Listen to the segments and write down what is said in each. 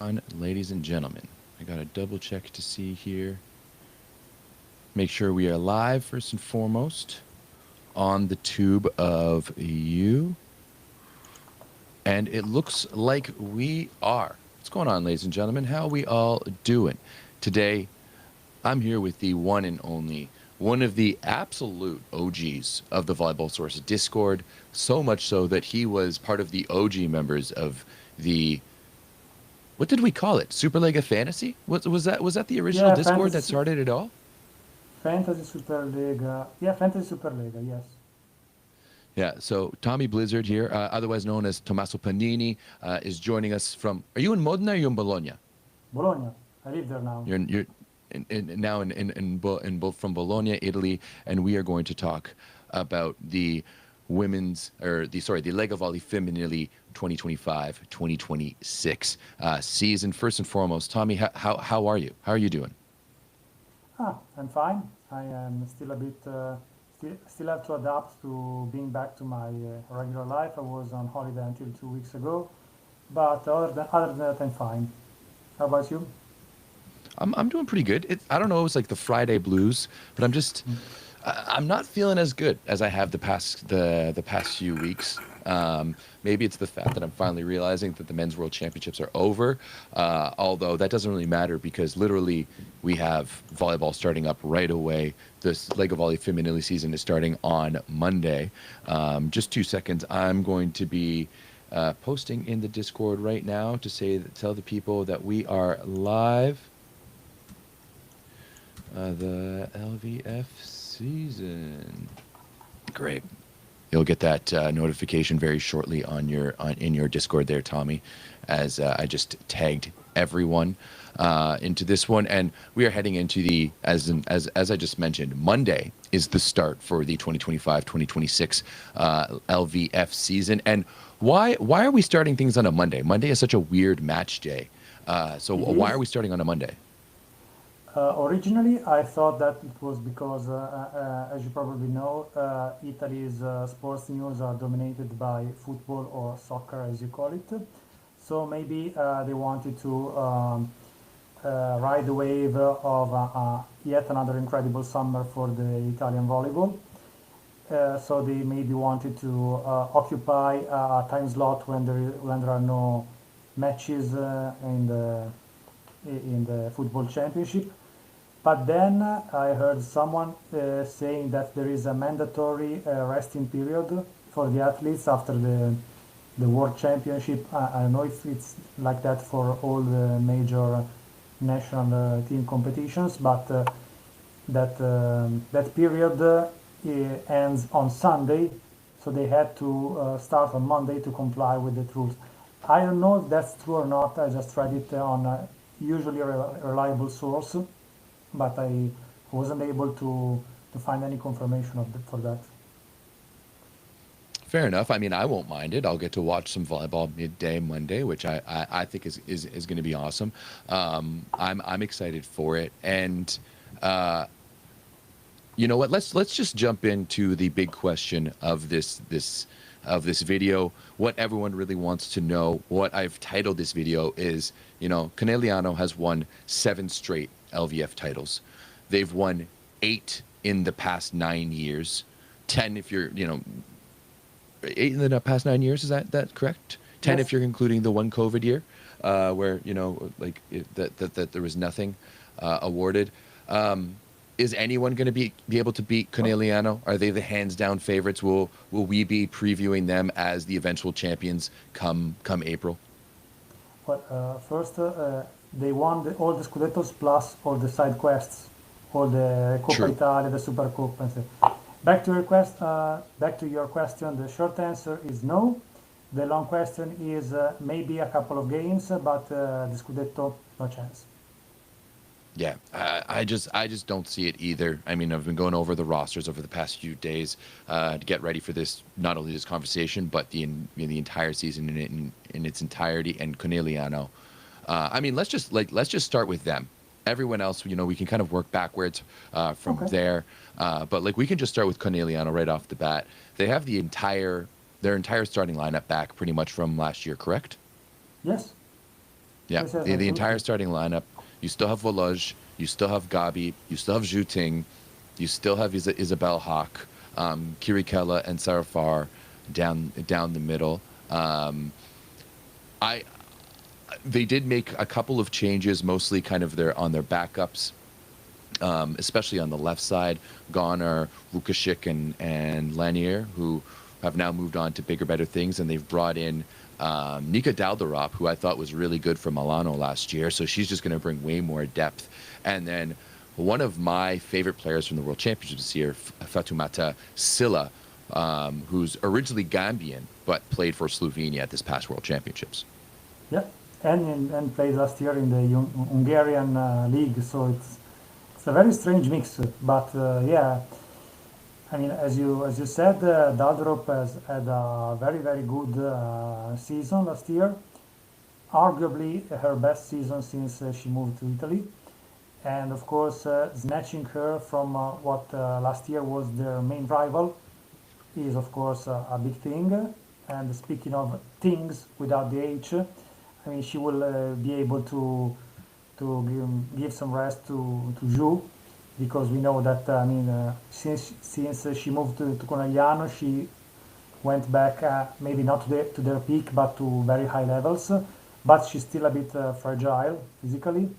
on, ladies and gentlemen. I got to double check to see here. Make sure we are live first and foremost on the tube of you. And it looks like we are. What's going on, ladies and gentlemen? How are we all doing? Today, I'm here with the one and only, one of the absolute OGs of the Volleyball Source Discord, so much so that he was part of the OG members of the, what did we call it? Super Lega Fantasy? Was that the original Yeah, Discord that started it all? Fantasy Super Lega. Yeah, Fantasy Super Lega, yes. Yeah, so Tommy Blizzard here, otherwise known as Tommaso Panini, is joining us from. Are you in Modena or are you in Bologna? Bologna. I live there now. You're now in both from Bologna, Italy, and we are going to talk about the women's the Lega Volley Femminile 2025-2026 season. First and foremost, Tommy, how are you? How are you doing? I'm fine. I am still a bit, still have to adapt to being back to my regular life. I was on holiday until 2 weeks ago, but other than that, I'm fine. How about you? I'm doing pretty good. I don't know, it was like the Friday blues, but I'm not feeling as good as I have the past few weeks. Maybe it's the fact that I'm finally realizing that the Men's World Championships are over. Although that doesn't really matter because literally we have volleyball starting up right away. This Lega Volley Femminile season is starting on Monday. Just 2 seconds. I'm going to be posting in the Discord right now to tell the people that we are live. The LVF season. Great. You'll get that notification very shortly in your Discord there, Tommy, as I just tagged everyone into this one, and we are heading into the as I just mentioned, Monday is the start for the 2025-2026 LVF season. And why are we starting things on a Monday? Monday is such a weird match day. So It why are is. we starting on a Monday? Originally, I thought that it was because, as you probably know, Italy's sports news are dominated by football or soccer, as you call it. So maybe they wanted to ride the wave of yet another incredible summer for the Italian volleyball. So they maybe wanted to occupy a time slot when there are no matches in the football championship. But then I heard someone saying that there is a mandatory resting period for the athletes after the World Championship. I don't know if it's like that for all the major national team competitions, but that period ends on Sunday, so they had to start on Monday to comply with the rules. I don't know if that's true or not. I just read it on a usually reliable source, but I wasn't able to find any confirmation for that. Fair enough. I mean, I won't mind it. I'll get to watch some volleyball midday Monday, which I think is going to be awesome. I'm excited for it. And you know what? Let's just jump into the big question of this video. What everyone really wants to know. What I've titled this video is, Conegliano has won 7 straight LVF titles. They've won 8 in the past 9 years. 10 if you're, 8 in the past 9 years. Is that correct? 10 Yes. if you're including the one COVID year, where that there was nothing awarded. Is anyone going to be able to beat Conegliano? Are they the hands down favorites? Will we be previewing them as the eventual champions come April? But first, they won all the Scudettos plus all the side quests, all the Coppa True. Italia, the Super Coppa, and so. Back to your question. The short answer is no. The long question is maybe a couple of games, but the Scudetto, no chance. Yeah, I just don't see it either. I mean, I've been going over the rosters over the past few days to get ready for this, not only this conversation, but the entire season in its entirety. And Conegliano, I mean, let's just start with them. Everyone else, we can kind of work backwards from Okay. there. But we can just start with Conegliano right off the bat. They have their entire starting lineup back pretty much from last year, correct? Yes. Yeah, Yes, yes, the entire absolutely. starting lineup. You still have Voloj, you still have Gabi, you still have Zhu Ting, you still have Isabel Hawk, Kirikella, and Sarafar down the middle. Um, I They did make a couple of changes, mostly kind of their backups, especially on the left side. Gone are Lukashik and Lanier, who have now moved on to bigger, better things, and they've brought in Nika Daldarop, who I thought was really good for Milano last year. So she's just going to bring way more depth. And then one of my favorite players from the World Championships this year, Fatoumata Silla, who's originally Gambian but played for Slovenia at this past World Championships. Yeah, and played last year in the Hungarian league, so it's a very strange mix. But yeah, I mean, as you said, Daldrop has had a very good season last year. Arguably her best season since she moved to Italy, and of course, snatching her from what last year was their main rival is of course a big thing. And speaking of things without the H, I mean, she will be able to give some rest to Zhu, because we know that I mean, since she moved to Conegliano, she went back maybe not to their peak, but to very high levels. But she's still a bit fragile physically.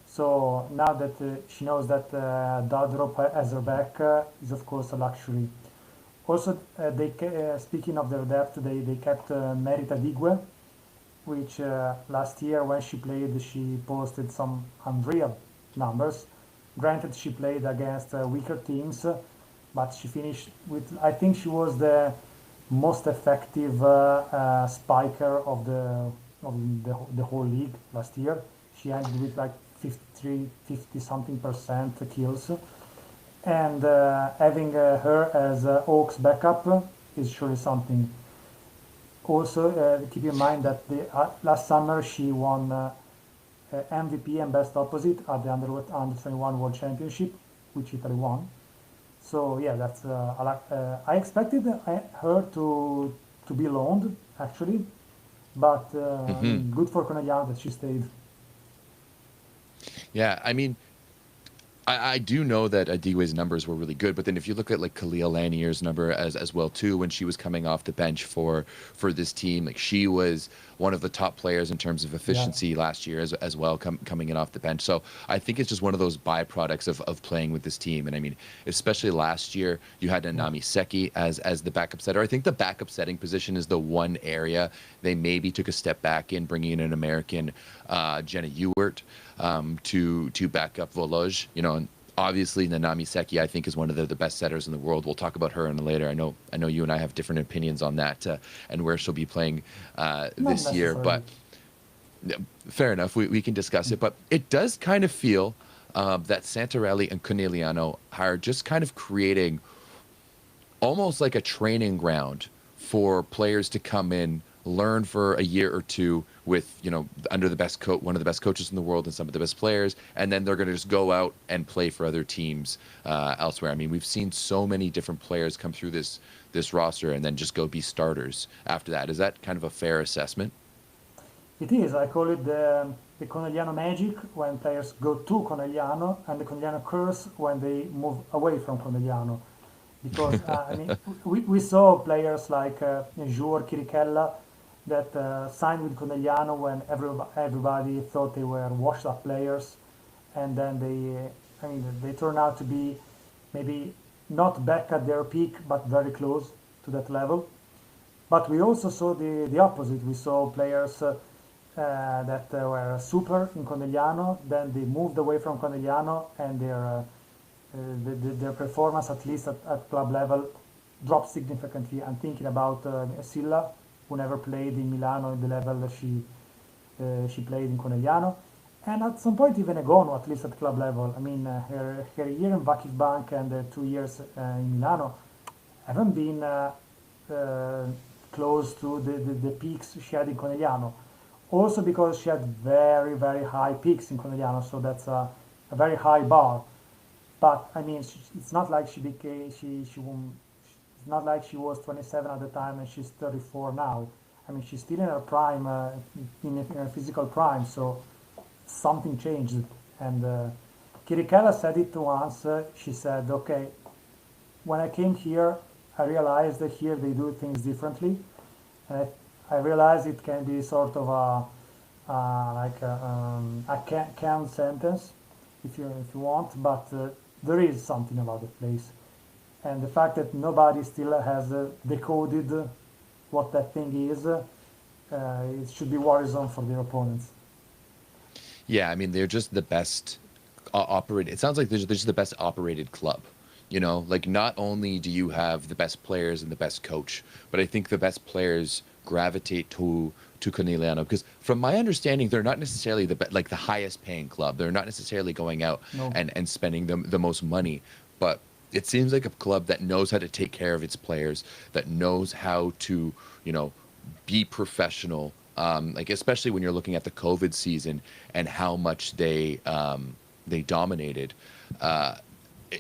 So now that she knows that Dardrop has her back, is of course a luxury. Also, speaking of their depth, they kept Merita Digue, which last year when she played, she posted some unreal numbers. Granted, she played against weaker teams, but she finished with, I think she was the most effective spiker of the whole league last year. She ended with like 53, 50 something percent kills. And having her as Oak's backup is surely something. Also, keep in mind that last summer she won MVP and best opposite at the under 21 World Championship, which Italy won. So yeah, that's I expected her to be loaned actually, but I Hmm. mean, good for Conegliano that she stayed. Yeah, I mean, I do know that Adigwe's numbers were really good, but then if you look at like Khalil Lanier's number as well too, when she was coming off the bench for this team, like she was one of the top players in terms of Yeah, efficiency last year as well, coming in off the bench. So I think it's just one of those byproducts of playing with this team. And I mean, especially last year, you had yeah, Anami Seki as the backup setter. I think the backup setting position is the one area they maybe took a step back in, bringing in an American, Jenna Ewert, to back up Voloj. You know, and obviously Nanami Seki, I think, is one of the best setters in the world. We'll talk about her in later. I know you and I have different opinions on that, and where she'll be playing not this year. necessarily. But fair enough, we can discuss it. But it does kind of feel that Santarelli and Conegliano are just kind of creating almost like a training ground for players to come in, learn for a year or two with, under the best coach, one of the best coaches in the world and some of the best players, and then they're going to just go out and play for other teams elsewhere. I mean, we've seen so many different players come through this roster and then just go be starters after that. Is that kind of a fair assessment? It is. I call it the Conegliano magic when players go to Conegliano, and the Conegliano curse when they move away from Conegliano. Because I mean, we saw players like Jur Chirichella that signed with Conegliano when everybody thought they were washed up players, and then I mean, they turn out to be maybe not back at their peak, but very close to that level. But we also saw the opposite. We saw players that were super in Conegliano, then they moved away from Conegliano, and their performance, at least at club level, dropped significantly. I'm thinking about Silla, who never played in Milano at the level that she played in Conegliano. And at some point, even Egono, at least at club level. I mean, her year in Vakif Bank and 2 years in Milano haven't been uh, close to the peaks she had in Conegliano. Also because she had very high peaks in Conegliano, so that's a very high bar. But I mean, it's not like she became she won. It's not like she was 27 at the time and she's 34 now. I mean, she's still in her prime, in her physical prime, so something changed. And Kirikella said it once. She said, "Okay, when I came here, I realized that here they do things differently, and I realized it can be sort of a canned sentence, if you want, but there is something about the place, and the fact that nobody still has decoded what that thing is, it should be worrisome for their opponents." Yeah, I mean, they're just the best operated. It sounds like they're just the best operated club. You know, like not only do you have the best players and the best coach, but I think the best players gravitate to Conegliano because, from my understanding, they're not necessarily like the highest paying club. They're not necessarily going out No, and spending the most money, but it seems like a club that knows how to take care of its players, that knows how to, you know, be professional. Like especially when you're looking at the COVID season and how much they dominated.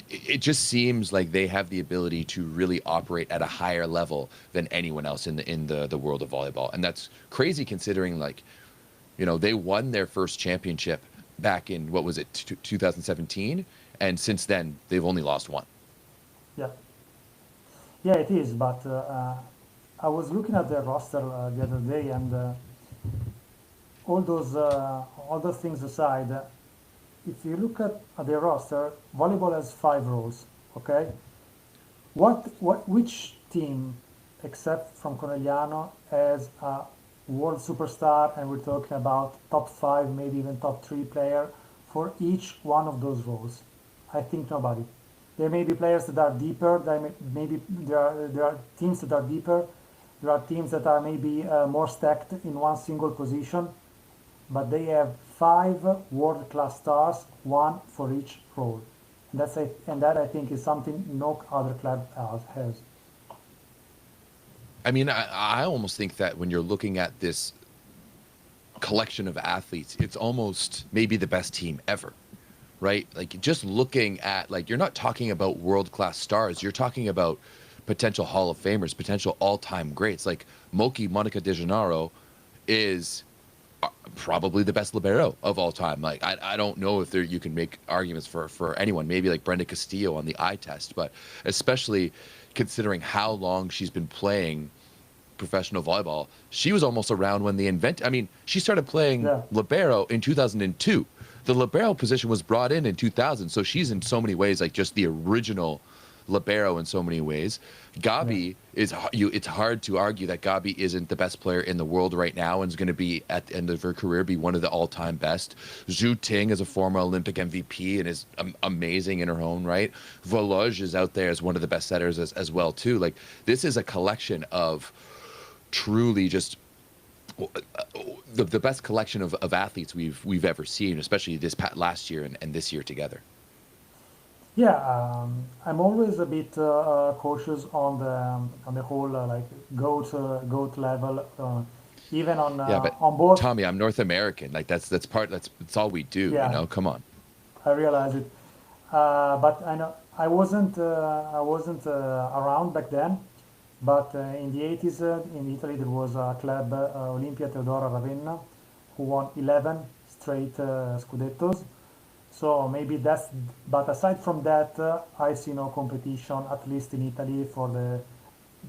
It just seems like they have the ability to really operate at a higher level than anyone else in the world of volleyball, and that's crazy considering, like, you know, they won their first championship back in, what was it, 2017, and since then they've only lost one. yeah, yeah, it is. But I was looking at their roster the other day, and all those things aside, if you look at their roster, volleyball has 5 roles. Okay, which team, except from Conegliano, has a world superstar, and we're talking about top 5, maybe even top 3 player for each one of those roles? I think nobody. There may be players that are deeper. Maybe there are teams that are deeper. There are teams that are maybe more stacked in one single position, but they have 5 world-class stars, one for each role. And that I think is something no other club has. I mean, I almost think that when you're looking at this collection of athletes, it's almost maybe the best team ever, right? Like just looking at, like, you're not talking about world-class stars, you're talking about potential Hall of Famers, potential all-time greats. Like Monica De Gennaro is probably the best libero of all time. Like I don't know if you can make arguments for anyone. Maybe like Brenda Castillo on the eye test, but especially considering how long she's been playing professional volleyball, she was almost around when they invented. I mean, she started playing Yeah, libero in 2002. The libero position was brought in 2000, so she's in so many ways like just the original libero in so many ways. yeah, Gabi is it's hard to argue that Gabi isn't the best player in the world right now and is going to be at the end of her career be one of the all-time best. Zhu Ting is a former Olympic MVP and is amazing in her own right. Voloj is out there as one of the best setters as well too. Like this is a collection of truly just the best collection of athletes we've ever seen, especially last year and this year together. yeah. I'm always a bit cautious on the whole like goat level, even Yeah, but on both. Tommy, I'm North American. Like that's all we do, you Yeah, know? Come on. I realize it. But I know I wasn't around back then. But in the 80s, in Italy, there was a club, Olimpia Teodora Ravenna, who won 11 straight Scudettos. So maybe that's, but aside from that, I see no competition, at least in Italy, for the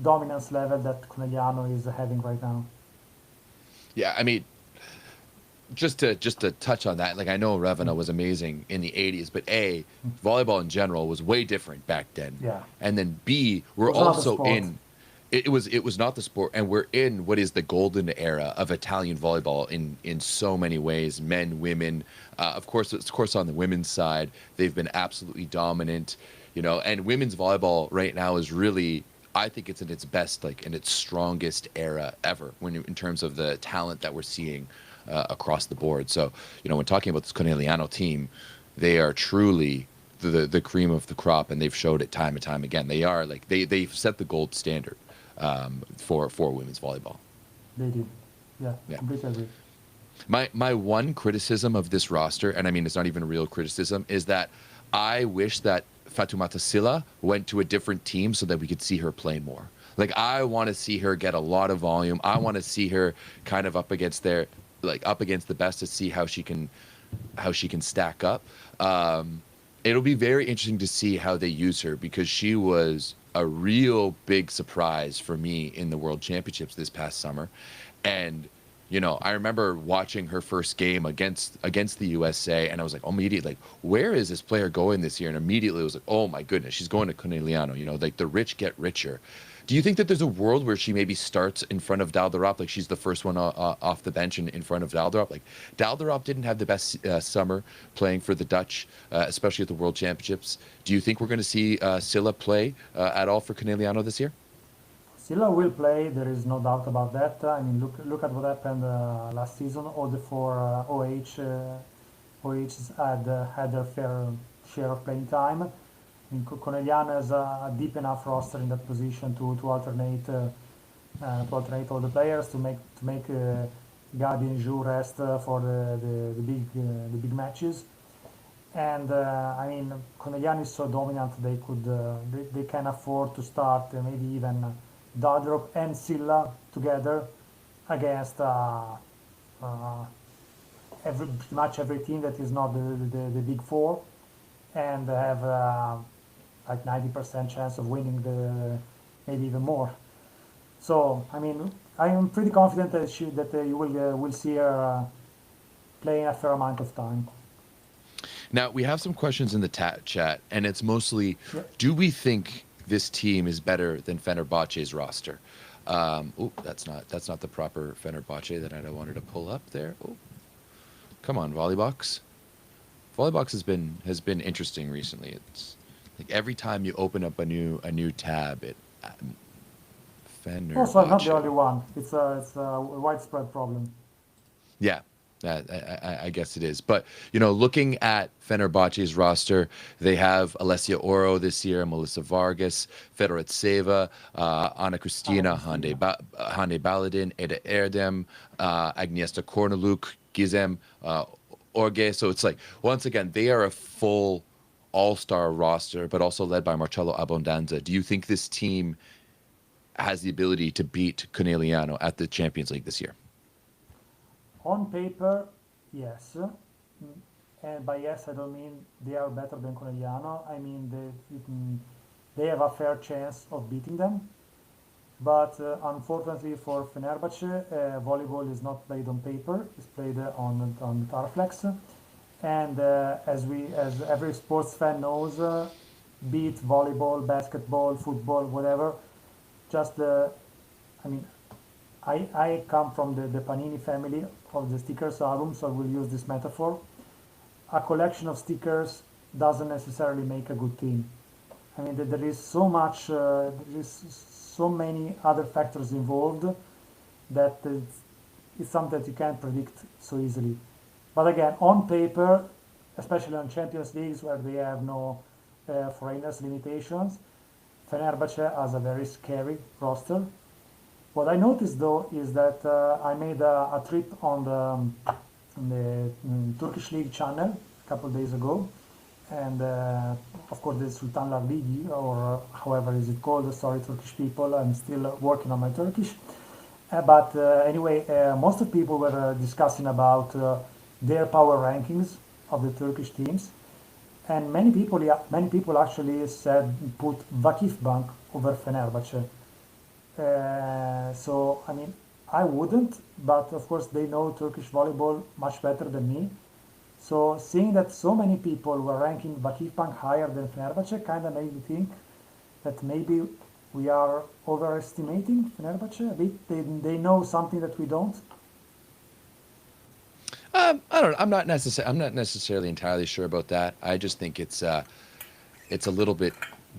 dominance level that Conegliano is having right now. Yeah, I mean, just to touch on that, like I know Ravenna was amazing in the 80s, but A, volleyball in general was way different back then. Yeah, And then B, it we're was another also sport. in it was not the sport, and we're in what is the golden era of Italian volleyball in so many ways, men, women. Of course on the women's side, they've been absolutely dominant, you know, and women's volleyball right now is really, I think it's in its best, like in its strongest era ever in terms of the talent that we're seeing across the board. So, you know, when talking about this Conegliano team, they are truly the cream of the crop, and they've showed it time and time again. They are like they've set the gold standard for women's volleyball. They did. Yeah, Yeah. completely agree. My one criticism of this roster, and I mean it's not even a real criticism, is that I wish that Fatoumata Sylla went to a different team so that we could see her play more. Like I want to see her get a lot of volume. I want to see her kind of up against the best to see how she can stack up. It'll be very interesting to see how they use her because she was a real big surprise for me in the World Championships this past summer. And I remember watching her first game against the USA, and I was like, immediately, like, where is this player going this year? And immediately it was like, oh my goodness, she's going to Conegliano. Like the rich get richer. Do you think that there's a world where she maybe starts in front of Dalderop, like she's the first one off the bench and in front of Dalderop? Like Dalderop didn't have the best summer playing for the Dutch, especially at the World Championships. Do you think we're going to see Silla play at all for Conegliano this year? Silla will play, there is no doubt about that. I mean, look at what happened last season. All the four OHs had their fair share of playing time. I mean, Conegliano has a deep enough roster in that position to alternate all the players to make Gabi and Jou rest for the big matches. And I mean, Conegliano is so dominant they can afford to start maybe even Dardrop and Silla together against uh, pretty much every team that is not the big four, and have like 90% chance of winning maybe even more. So I mean, I am pretty confident that you will see her playing a fair amount of time. Now we have some questions in the chat, and it's mostly, Yeah. do we think this team is better than Fenerbahce's roster? That's not the proper Fenerbahce that I wanted to pull up there. Oh, come on, Volleybox. Volleybox has been interesting recently. It's like every time you open up a new tab, it Also, I'm not the Fenerbahce. only one. It's a widespread problem. Yeah, I guess it is. But looking at Fenerbahce's roster, they have Alessia Oro this year, Melissa Vargas, Fedoretseva, Anna Anna Cristina, Cristina. Hande Baladin, Eda Erdem, Agnieszka Korneluk, Gizem, Orge. So it's like once again they are a full all-star roster, but also led by Marcello Abbondanza. Do you think this team has the ability to beat Conegliano at the Champions League this year? On paper, yes. And by yes, I don't mean they are better than Conegliano. I mean they have a fair chance of beating them. But unfortunately for Fenerbahce, volleyball is not played on paper. It's played on Tarflex. And as every sports fan knows, be it volleyball, basketball, football, whatever, just I mean, I come from the Panini family of the stickers album, so I will use this metaphor. A collection of stickers doesn't necessarily make a good team. I mean, there is there is so many other factors involved that it's something that you can't predict so easily. But again, on paper, especially on Champions Leagues where they have no foreigners limitations, Fenerbahce has a very scary roster. What I noticed though is that I made a trip on the Turkish League channel a couple of days ago, and of course the Sultanlar Ligi, or however is it called. Sorry, Turkish people, I'm still working on my Turkish. But anyway, most of people were discussing about their power rankings of the Turkish teams, and many people actually said put Vakifbank over Fenerbahce. So I mean, I wouldn't, but of course they know Turkish volleyball much better than me. So seeing that so many people were ranking Vakifbank higher than Fenerbahce kind of made me think that maybe we are overestimating Fenerbahce a bit. They know something that we don't. I don't know. I'm not necessarily entirely sure about that. I just think it's a little bit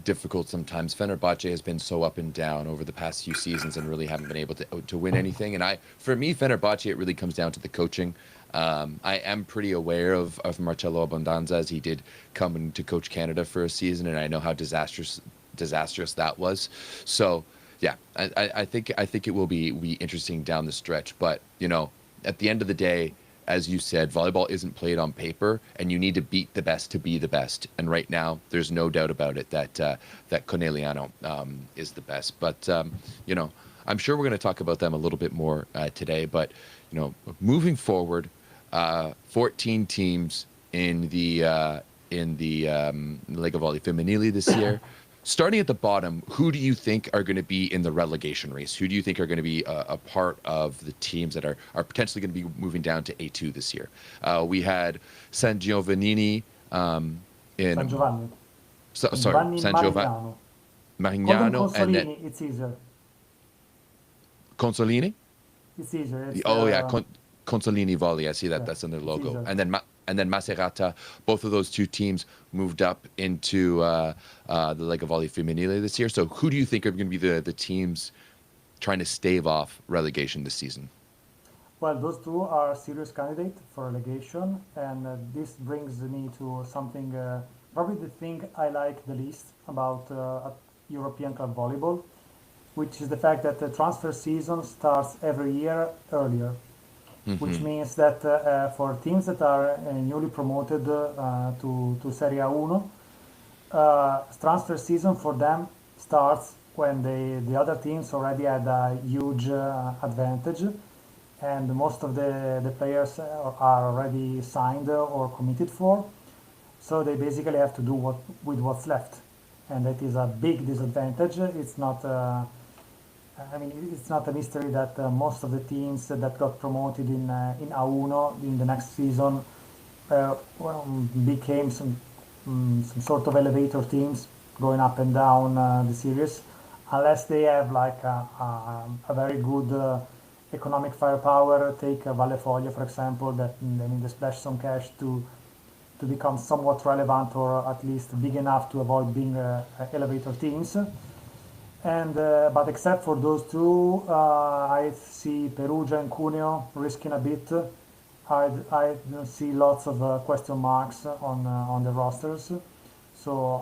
difficult sometimes. Fenerbahce has been so up and down over the past few seasons and really haven't been able to win anything. And for me, Fenerbahce, it really comes down to the coaching. I am pretty aware of Marcello Abbondanza, as he did come in to coach Canada for a season, and I know how disastrous that was. So yeah, I think it will be interesting down the stretch. But at the end of the day, as you said, volleyball isn't played on paper, and you need to beat the best to be the best. And right now, there's no doubt about it that that Conegliano is the best. But you know, I'm sure we're going to talk about them a little bit more today. But you know, moving forward, 14 teams in the Lega Volley Femminile this year. Starting at the bottom, who do you think are going to be in the relegation race? Who do you think are going to be a part of the teams that are potentially going to be moving down to A2 this year? We had San Giovannini San in, Giovanni. sorry, Giovanni San Giovanni, Marignano. Call them Marignano, and then Consolini, it's easier. Consolini. It's easier. It's Oh yeah, Consolini Volley. I see that. yeah, That's in their it's logo. easier. And then Macerata. Both of those two teams moved up into the Lega Volley Femminile this year. So who do you think are going to be the teams trying to stave off relegation this season? Well, those two are serious candidates for relegation, and this brings me to something, probably the thing I like the least about European club volleyball, which is the fact that the transfer season starts every year earlier, which Hmm. means that for teams that are newly promoted to Serie A1, transfer season for them starts when the other teams already had a huge advantage, and most of the players are already signed or committed for. So they basically have to do what with what's left, and that is a big disadvantage. It's not. I mean, it's not a mystery that most of the teams that got promoted in A1 in the next season became some sort of elevator teams going up and down the series, unless they have like a very good economic firepower. Take Valle Foglia, for example, that I mean, they splash some cash to become somewhat relevant or at least big enough to avoid being elevator teams. And but except for those two, I see Perugia and Cuneo risking a bit. I see lots of question marks on the rosters. So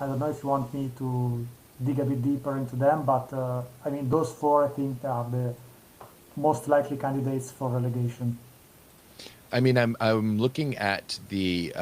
I don't know if you want me to dig a bit deeper into them, but I mean those four I think are the most likely candidates for relegation. I mean, I'm looking at the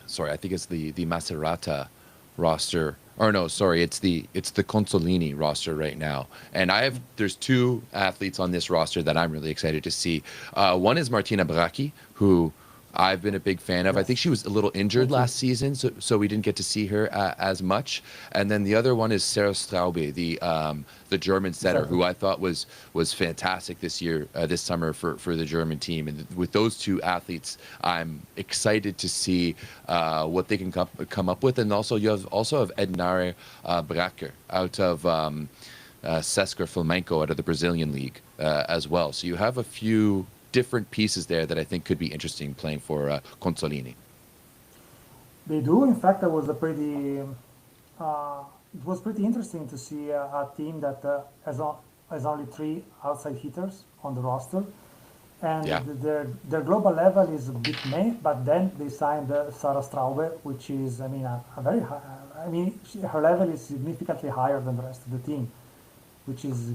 sorry, I think it's the Macerata roster. Or no, sorry, it's the Consolini roster right now. And there's two athletes on this roster that I'm really excited to see. One is Martina Bracchi, who I've been a big fan of. I think Yes, she was a little me injured too. last season, so we didn't get to see her as much. And then the other one is Sarah Straube, the German setter, Exactly. who I thought was fantastic this year, this summer for the German team. And with those two athletes, I'm excited to see what they can come up with. And also you also have Ednare Bracker out of Sesker Flamenco out of the Brazilian league as well. So you have a few different pieces there that I think could be interesting playing for Consolini. They do. In fact, I was a pretty Uh, it was pretty interesting to see a team that has only three outside hitters on the roster, and Yeah. their global level is a bit meh. But then they signed Sarah Straube, which is, I mean, a very high. I mean, her level is significantly higher than the rest of the team, which is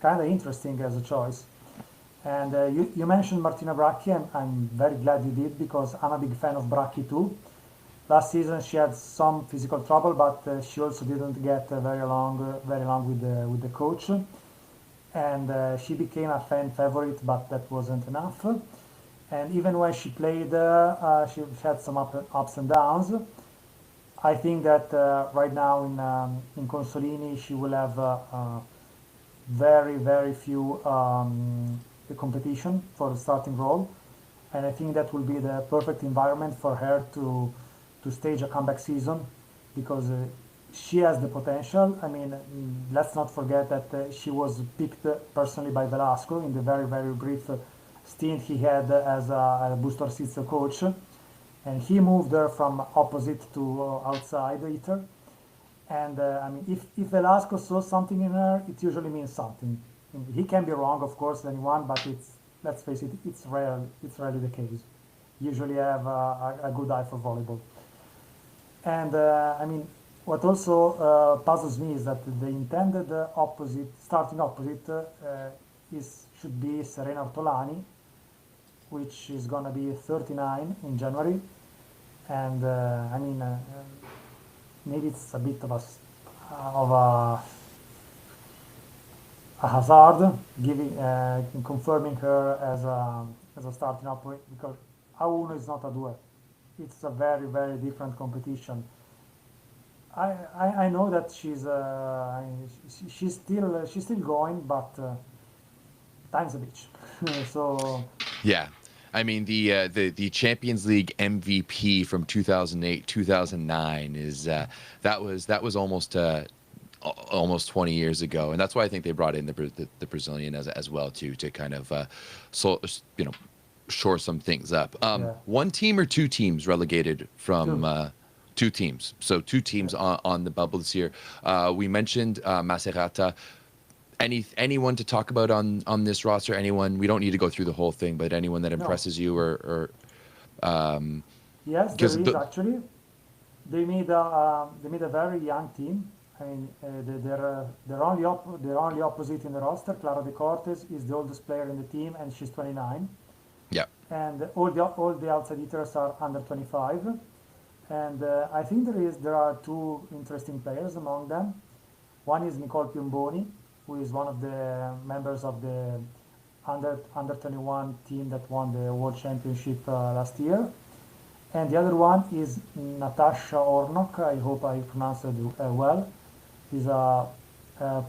kind of interesting as a choice. And you mentioned Martina Bracchi, and I'm very glad you did because I'm a big fan of Bracchi too. Last season she had some physical trouble, but she also didn't get very long with the coach, and she became a fan favorite, but that wasn't enough. And even when she played, she had some ups and downs. I think that right now in Consolini she will have very few competition for the starting role, and I think that will be the perfect environment for her to stage a comeback season because she has the potential. I mean, let's not forget that she was picked personally by Velasco in the very brief stint he had as a Booster Seats coach, and he moved her from opposite to outside hitter. And I mean, if Velasco saw something in her, it usually means something. He can be wrong, of course, anyone, but let's face it, it's rare. It's rarely the case. Usually, I have a good eye for volleyball. And I mean, what also puzzles me is that the intended starting opposite, is should be Serena Ortolani, which is gonna be 39 in January, and maybe it's a bit of a hazard, confirming her as a starting operator, because A1 is not a duel. It's a very, very different competition. I know that she's still going, but time's a bitch. So Yeah. I mean the Champions League MVP from 2008 2009 is that was almost 20 years ago, and that's why I think they brought in the Brazilian as well too, to kind of so you know shore some things up. yeah, One team or two teams relegated from two. two teams, so two Yeah. teams on the bubble this year. We mentioned Macerata. Anyone to talk about on this roster? Anyone? We don't need to go through the whole thing, but anyone that No. impresses you, or Yes, there because is actually. They made a very young team. I mean, they're only opposite in the roster. Clara De Cortes is the oldest player in the team, and she's 29. yeah, And all the outside hitters are under 25. And I think there are two interesting players among them. One is Nicole Piomboni, who is one of the members of the under 21 team that won the World Championship last year. And the other one is Natasha Ornok. I hope I pronounced it well. He's a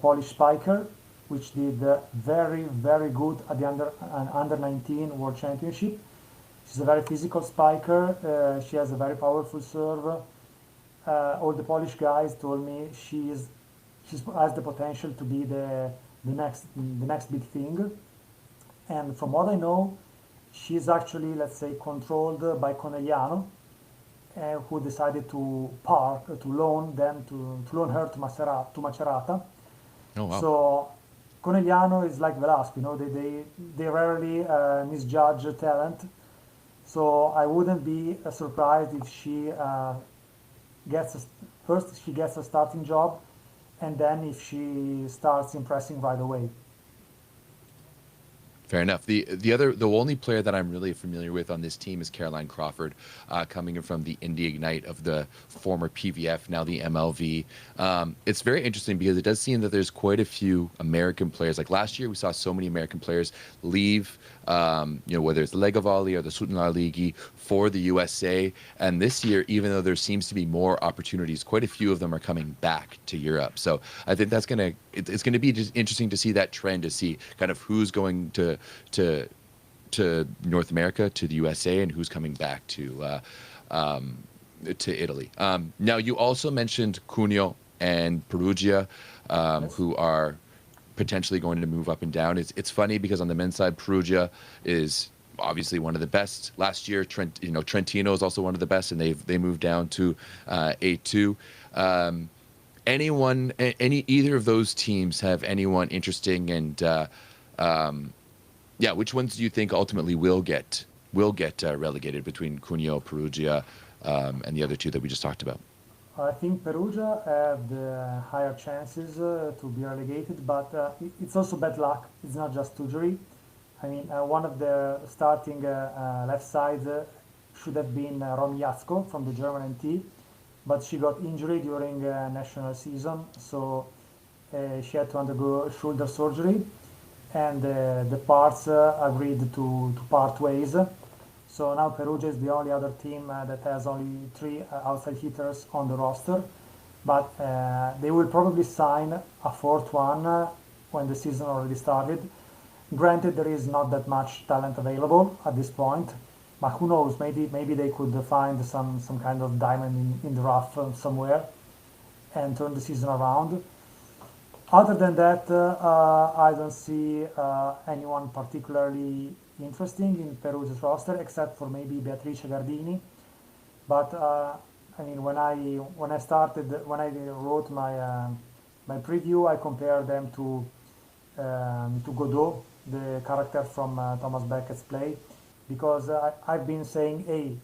Polish spiker, which did very, very good at the under 19 World Championship. She's a very physical spiker. She has a very powerful serve. All the Polish guys told me she has the potential to be the next big thing. And from what I know, she's actually, let's say, controlled by Conegliano, who decided to loan her to Macerata. oh wow, So Conegliano is like Velasco, they rarely misjudge talent. So I wouldn't be surprised if she gets a starting job, and then if she starts impressing right away. fair enough. The only player that I'm really familiar with on this team is Caroline Crawford, coming in from the Indy Ignite of the former PVF, now the MLV. It's very interesting because it does seem that there's quite a few American players. Like last year, we saw so many American players leave, whether it's Lega Volley or the Sutnar Ligi for the USA. And this year, even though there seems to be more opportunities, quite a few of them are coming back to Europe. So I think it's gonna be just interesting to see that trend, to see kind of who's going to North America, to the USA, and who's coming back to Italy. Now, you also mentioned Cuneo and Perugia, Yes. who are potentially going to move up and down. It's funny because on the men's side, Perugia is obviously one of the best. Last year, Trentino is also one of the best, and they moved down to A2. Either of those teams have anyone interesting, and yeah, which ones do you think ultimately will get relegated between Cuneo, Perugia, and the other two that we just talked about? I think Perugia have the higher chances to be relegated, but it's also bad luck. It's not just injury. I mean, one of the starting left side should have been Romy Jatzko from the German NT, but she got injured during national season, so she had to undergo shoulder surgery, and the parts agreed to part ways. So now Perugia is the only other team that has only three outside hitters on the roster, but they will probably sign a fourth one when the season already started. Granted, there is not that much talent available at this point, but who knows? Maybe they could find some kind of diamond in the rough somewhere and turn the season around. Other than that, I don't see anyone particularly interesting in Perugia's roster, except for maybe Beatrice Gardini. But I mean, when I wrote my preview, I compared them to Godot, the character from Thomas Beckett's play, because I've been saying, hey,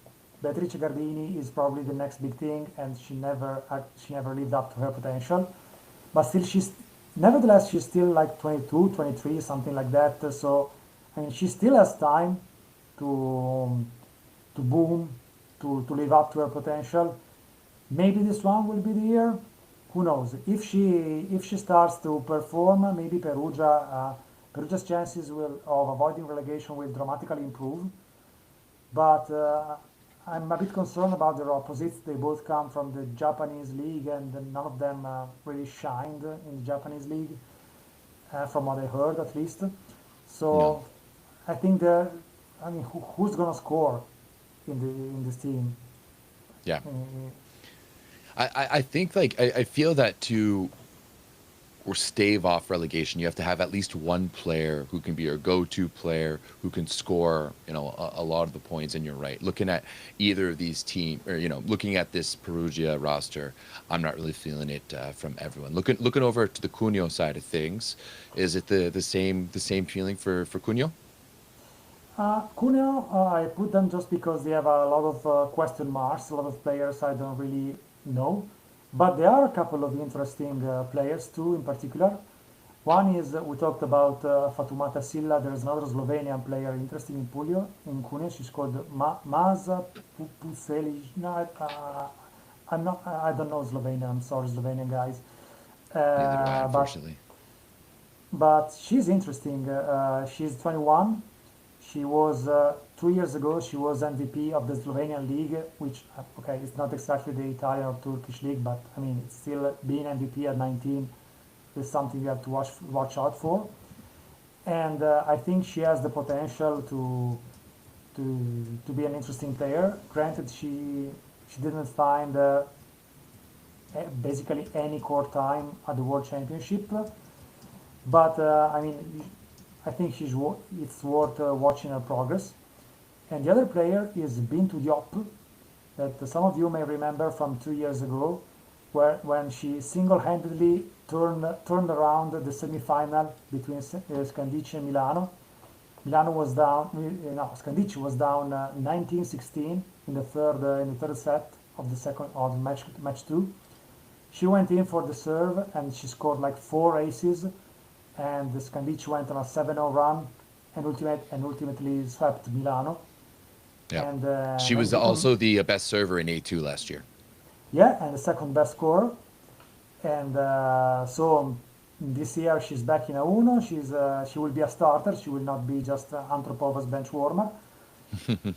Beatrice Gardini is probably the next big thing, and she never lived up to her potential. But still, nevertheless, she's still like 22, 23, something like that. So, I mean, she still has time to to boom, to live up to her potential. Maybe this one will be the year. Who knows? If she starts to perform, maybe Perugia's chances will of avoiding relegation will dramatically improve. But I'm a bit concerned about their opposites. They both come from the Japanese league, and none of them really shined in the Japanese league, from what I heard at least. No. So I think that I mean, who's gonna score in this team? Yeah. Uh, I think like I feel that to or stave off relegation, you have to have at least one player who can be your go-to player who can score, a lot of the points. And you're right. Looking at either of these team, or looking at this Perugia roster, I'm not really feeling it from everyone. Looking over to the Cuneo side of things, is it the same feeling for Cuneo? Cuneo, I put them just because they have a lot of question marks, a lot of players I don't really know. But there are a couple of interesting players too, in particular. One is we talked about Fatoumata Silla. There's another Slovenian player interesting in Puglia, in Cuneo. She's called Maza Puseli. No, I'm not. I don't know Slovenian. I'm sorry, Slovenian guys. Neither do I, Uh, but unfortunately. but she's interesting. She's 21. She was 2 years ago. She was MVP of the Slovenian league, which okay, it's not exactly the Italian or Turkish league, but I mean, it's still being MVP at 19 is something you have to watch out for. And I think she has the potential to be an interesting player. Granted, she didn't find basically any court time at the World Championship, but I mean, I think it's worth watching her progress. And the other player is Bintou Diop, that some of you may remember from 2 years ago, where when she single-handedly turned around the semi-final between Scandicci and Milano. Milano was down, no, Scandicci was down 19-16 in the third set of the second of match two. She went in for the serve and she scored like four aces, and the Scandicci went on a 7-0 run and ultimately swept Milano. Yeah. And She then was become also the best server in A2 last year. yeah, and the second best scorer. And so this year she's back in A1. She will be a starter. She will not be just Antropova's bench warmer.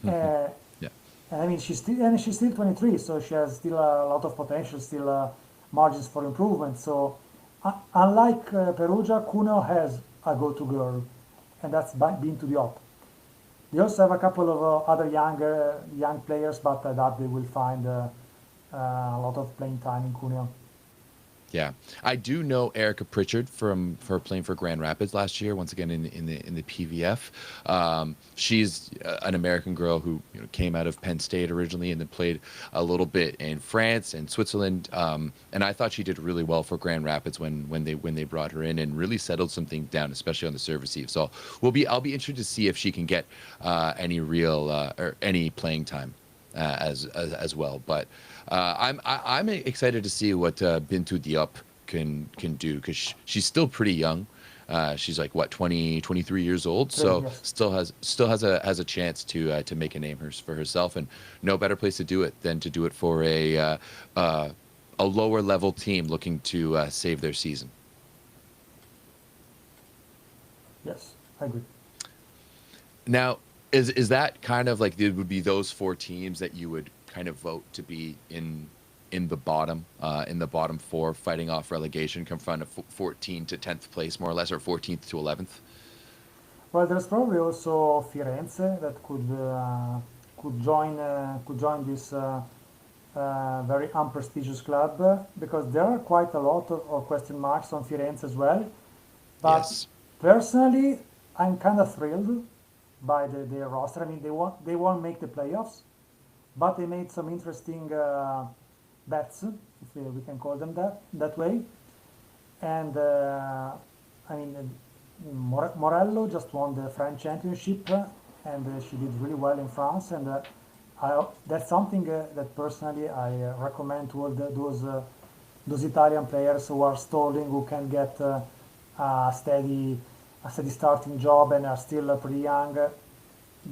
Uh, Yeah. and I mean she's still 23, so she has still a lot of potential, still margins for improvement. So unlike Perugia, Cuneo has a go-to girl, and that's Bintou Diop. They also have a couple of other young players, but that they will find a lot of playing time in Cuneo. Yeah, I do know Erica Pritchard from for playing for Grand Rapids last year. Once again in the PVF, she's an American girl who came out of Penn State originally and then played a little bit in France and Switzerland. And I thought she did really well for Grand Rapids when they brought her in and really settled some things down, especially on the serve receive. So I'll be interested to see if she can get any real or any playing time as well. But I'm excited to see what Bintou Diop can do because she's still pretty young. She's like what 23 years old, Three, so yes. still has a chance to make a name for herself, and no better place to do it than to do it for a lower level team looking to save their season. Yes, I agree. Now, is that kind of like it would be those four teams that you would kind of vote to be in the bottom four, fighting off relegation, come from 14 to 10th place, more or less, or 14th to 11th? Well, there's probably also Firenze that could join this very unprestigious club because there are quite a lot of question marks on Firenze as well. But Yes. personally, I'm kind of thrilled by their roster. I mean, they won't make the playoffs, but they made some interesting bets, if we can call them that way. And I mean, Morello just won the French championship, and she did really well in France. And that's something that personally I recommend to all those Italian players who are stalling, who can get a steady starting job and are still pretty young.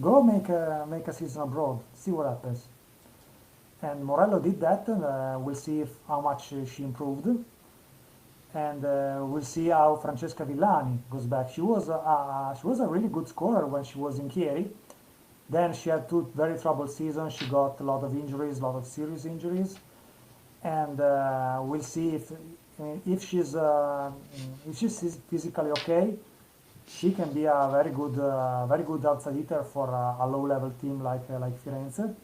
go make a season abroad, see what happens. And Morello did that, and we'll see if, how much she improved. And we'll see how Francesca Villani goes back. She was a really good scorer when she was in Chieri. Then she had two very troubled seasons. She got a lot of injuries, a lot of serious injuries, and we'll see if she's physically okay. She can be a very good outside hitter for a low-level team like Firenze.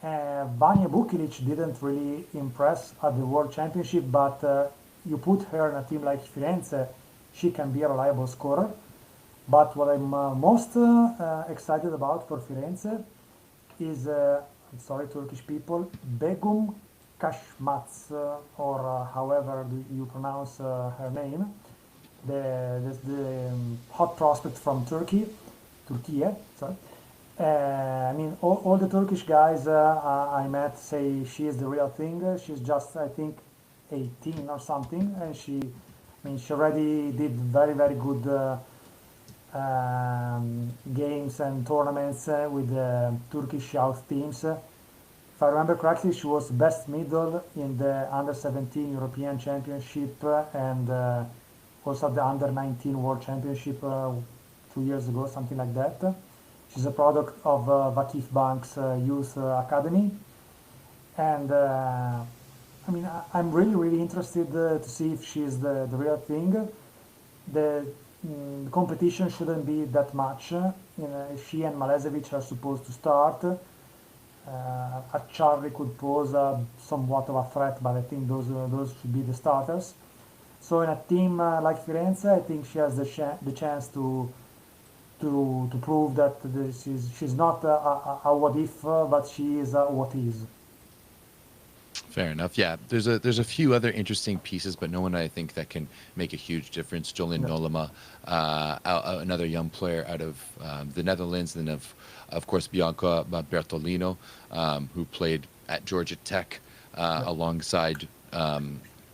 Vanya Bukilic didn't really impress at the World Championship, but you put her in a team like Firenze, she can be a reliable scorer. But what I'm most excited about for Firenze is, I'm sorry, Turkish people, Begum Kashmats, or however you pronounce her name, the hot prospect from Turkey, sorry. I mean, all the Turkish guys I met say she is the real thing. She's just, I think, 18 or something, and I mean, she already did very good games and tournaments with Turkish youth teams. If I remember correctly, she was best middle in the under 17 European Championship and also the under 19 World Championship 2 years ago, something like that. She's a product of Vakif Bank's youth academy, and I mean, I'm really interested to see if she's the real thing. The competition shouldn't be that much. She and Malezevic are supposed to start. Acciarri could pose somewhat of a threat, but I think those should be the starters. So in a team like Firenze, I think she has the chance to prove that she's not a what if, but she is a what is. Fair enough. Yeah, there's a few other interesting pieces, but no one I think that can make a huge difference. Jolin Yeah, Nolema, another young player out of the Netherlands, and of course Bianca Bertolino, who played at Georgia Tech yeah, alongside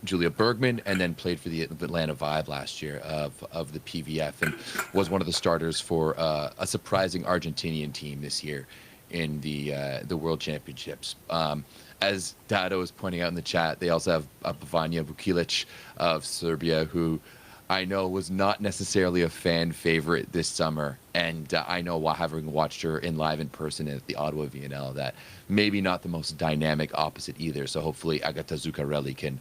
Julia Bergman, and then played for the Atlanta Vibe last year of the PVF, and was one of the starters for a surprising Argentinian team this year in the World Championships. As Dado was pointing out in the chat, they also have Bavanja Vukilic of Serbia, who I know was not necessarily a fan favorite this summer. And I know, while having watched her in live in person at the Ottawa VNL, that maybe not the most dynamic opposite either. So hopefully Agata Zuccarelli can,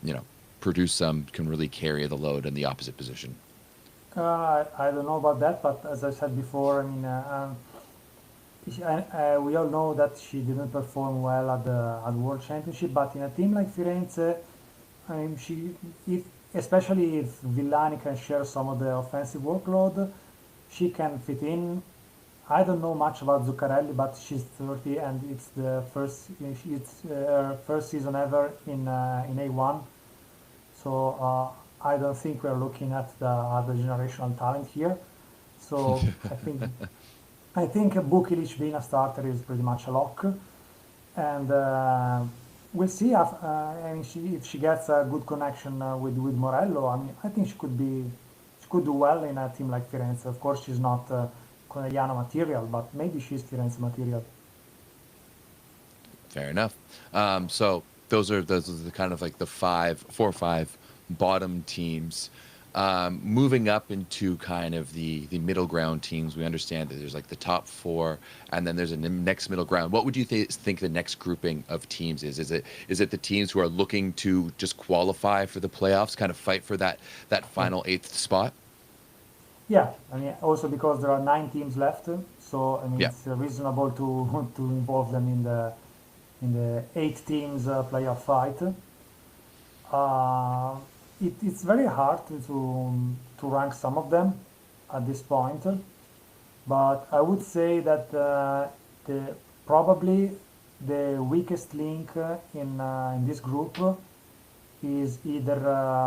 you know, can really carry the load in the opposite position. I don't know about that, but as I said before, I mean, we all know that she didn't perform well at the World Championship, but in a team like Firenze, I mean, if especially if Villani can share some of the offensive workload, she can fit in. I don't know much about Zuccarelli, but she's 30 and it's her first season ever in A1. So I don't think we're looking at the generational talent here. So I think Bukilic being a starter is pretty much a lock, and we'll see I mean, if she gets a good connection with Morello. I mean, I think she could do well in a team like Firenze. Of course, she's not Conegliano material, but maybe she's Firenze material. Fair enough. So those are the kind of like the 4 or 5 bottom teams. Moving up into kind of the middle ground teams, we understand that there's like the top four, and then there's a next middle ground. What would you think the next grouping of teams is? Is it the teams who are looking to just qualify for the playoffs, kind of fight for that Yeah. final eighth spot? Yeah, I mean, also because there are 9 teams left, so I mean Yeah. it's reasonable to to involve them in the 8 teams playoff fight. Uh, it's very hard to rank some of them at this point, but I would say that the probably the weakest link in this group is either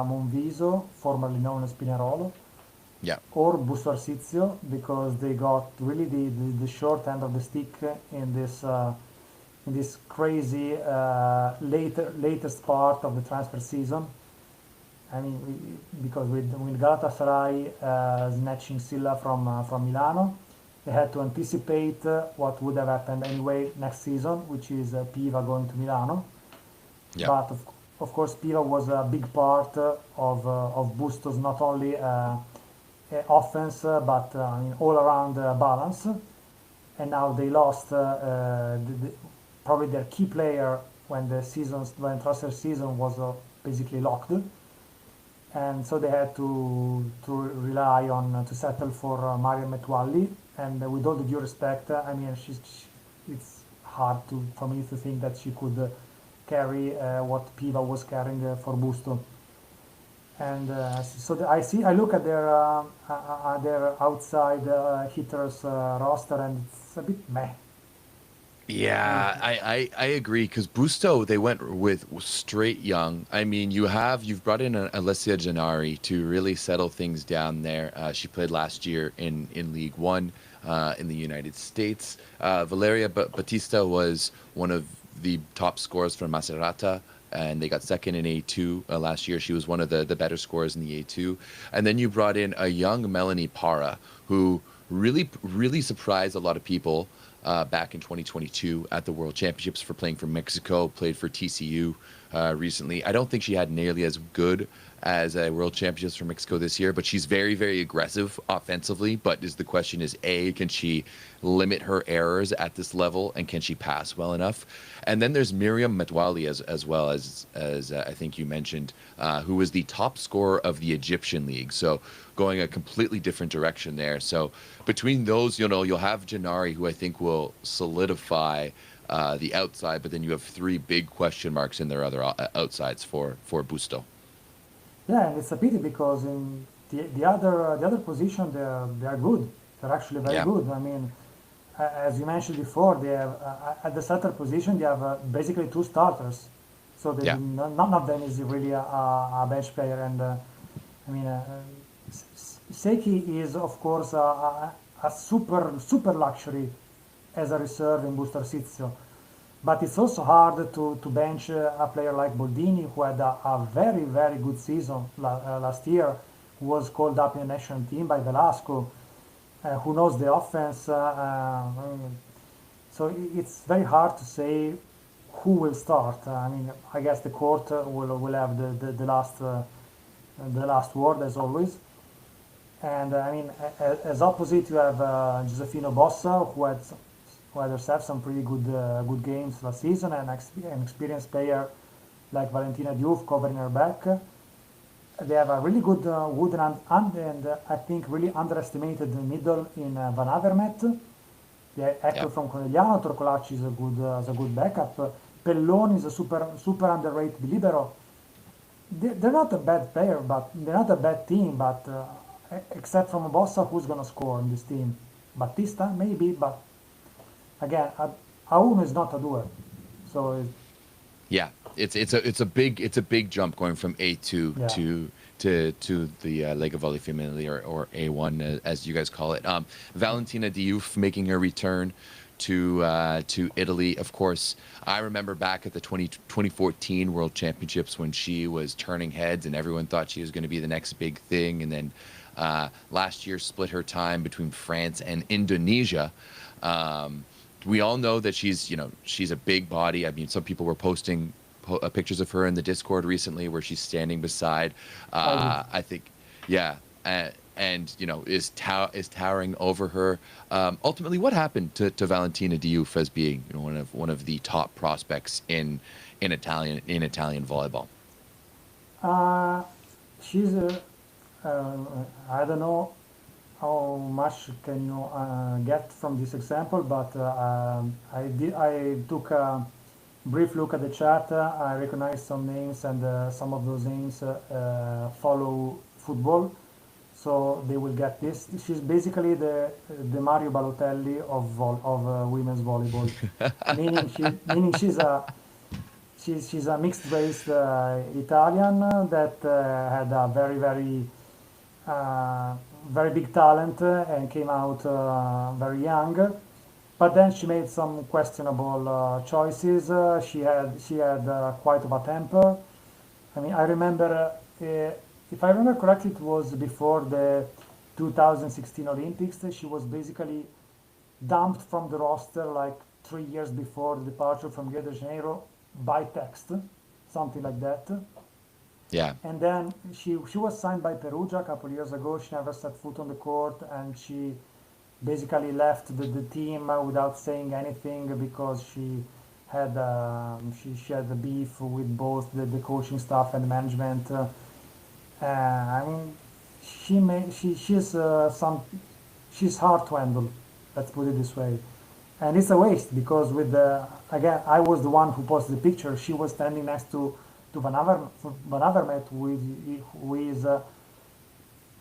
Monviso, formerly known as Pinerolo, Yeah. or Busto Arsizio, because they got really the short end of the stick in this crazy latest part of the transfer season. I mean, because with Galatasaray snatching Silla from Milano, they had to anticipate what would have happened anyway next season, which is Piva going to Milano. Yeah. But of course, Piva was a big part of Busto's not only offense, but I mean, all around balance. And now they lost probably their key player when transfer season was basically locked, and so they had to rely on to settle for Maria Metwalli. And with all the due respect, I mean, it's hard for me to think that she could carry what Piva was carrying for Busto. And I look at their outside hitters roster, and it's a bit meh. Yeah, I agree because Busto they went with straight young. I mean, you've brought in Alessia Gennari to really settle things down there. She played last year in League One in the United States. Valeria Batista was one of the top scorers for Macerata, and they got second in A2 last year. She was one of the better scorers in the A2. And then you brought in a young Melanie Para, who really surprised a lot of people back in 2022 at the World Championships for playing for Mexico, played for TCU recently. I don't think she had nearly as good as a World Championships for Mexico this year, but she's very, very aggressive offensively. But the question is, A, can she limit her errors at this level, and can she pass well enough? And then there's Miriam Metwali as well as I think you mentioned, who was the top scorer of the Egyptian league. So going a completely different direction there. So between those, you'll have Gennari, who I think will solidify the outside, but then you have three big question marks in their other outsides for Busto. Yeah, and it's a pity because in the other position they are good. They're actually very Yeah, good. I mean, as you mentioned before, they have at the center position they have basically two starters. So they yeah, do none of them is really a bench player. And I mean, Seiki is of course a super luxury as a reserve in Booster Sizio. But it's also hard to bench a player like Boldini, who had a very, very good season last year, who was called up in the national team by Velasco, who knows the offense. So it's very hard to say who will start. I mean, I guess the court will have the last word as always. And I mean, as opposite, you have Josefino Bossa, who had herself some pretty good games last season, and an experienced player like Valentina Diouf covering her back. They have a really good wood and I think really underestimated middle in Van Avermaet. The yeah, actor from Conegliano, Torcolacci is a good backup. Pelloni is a super underrated libero. They're not a bad player, but they're not a bad team. But except from Bossa, who's gonna score in this team? Battista maybe, but again, Auno is not a doer, so yeah. It's a big jump going from A2 yeah. to the Lega Volley Femminile or A1 as you guys call it. Valentina Diouf making her return to Italy. Of course, I remember back at the 2014 World Championships when she was turning heads and everyone thought she was going to be the next big thing. And then last year split her time between France and Indonesia. We all know that she's a big body. I mean, some people were posting pictures of her in the Discord recently where she's standing beside, I I think, yeah, and is towering over her. Ultimately, what happened to Valentina Diouf as being one of the top prospects in Italian volleyball? uh, she's I don't know how much can you get from this example, but I took a brief look at the chat. I recognized some names, and some of those names follow football, so they will get this. She's basically the Mario Balotelli of women's volleyball, meaning she's a mixed race Italian that had a uh, very big talent and came out very young. But then she made some questionable choices. She had quite of a temper. I mean, I remember, if I remember correctly, it was before the 2016 Olympics. She was basically dumped from the roster like 3 years before the departure from Rio de Janeiro by text, something like that. Yeah. And then she was signed by Perugia a couple of years ago. She never set foot on the court, and she basically left the team without saying anything because she had the beef with both the coaching staff and management. I mean, she's hard to handle. Let's put it this way. And it's a waste because with the again, I was the one who posted the picture. She was standing next to Van Avermaet, who is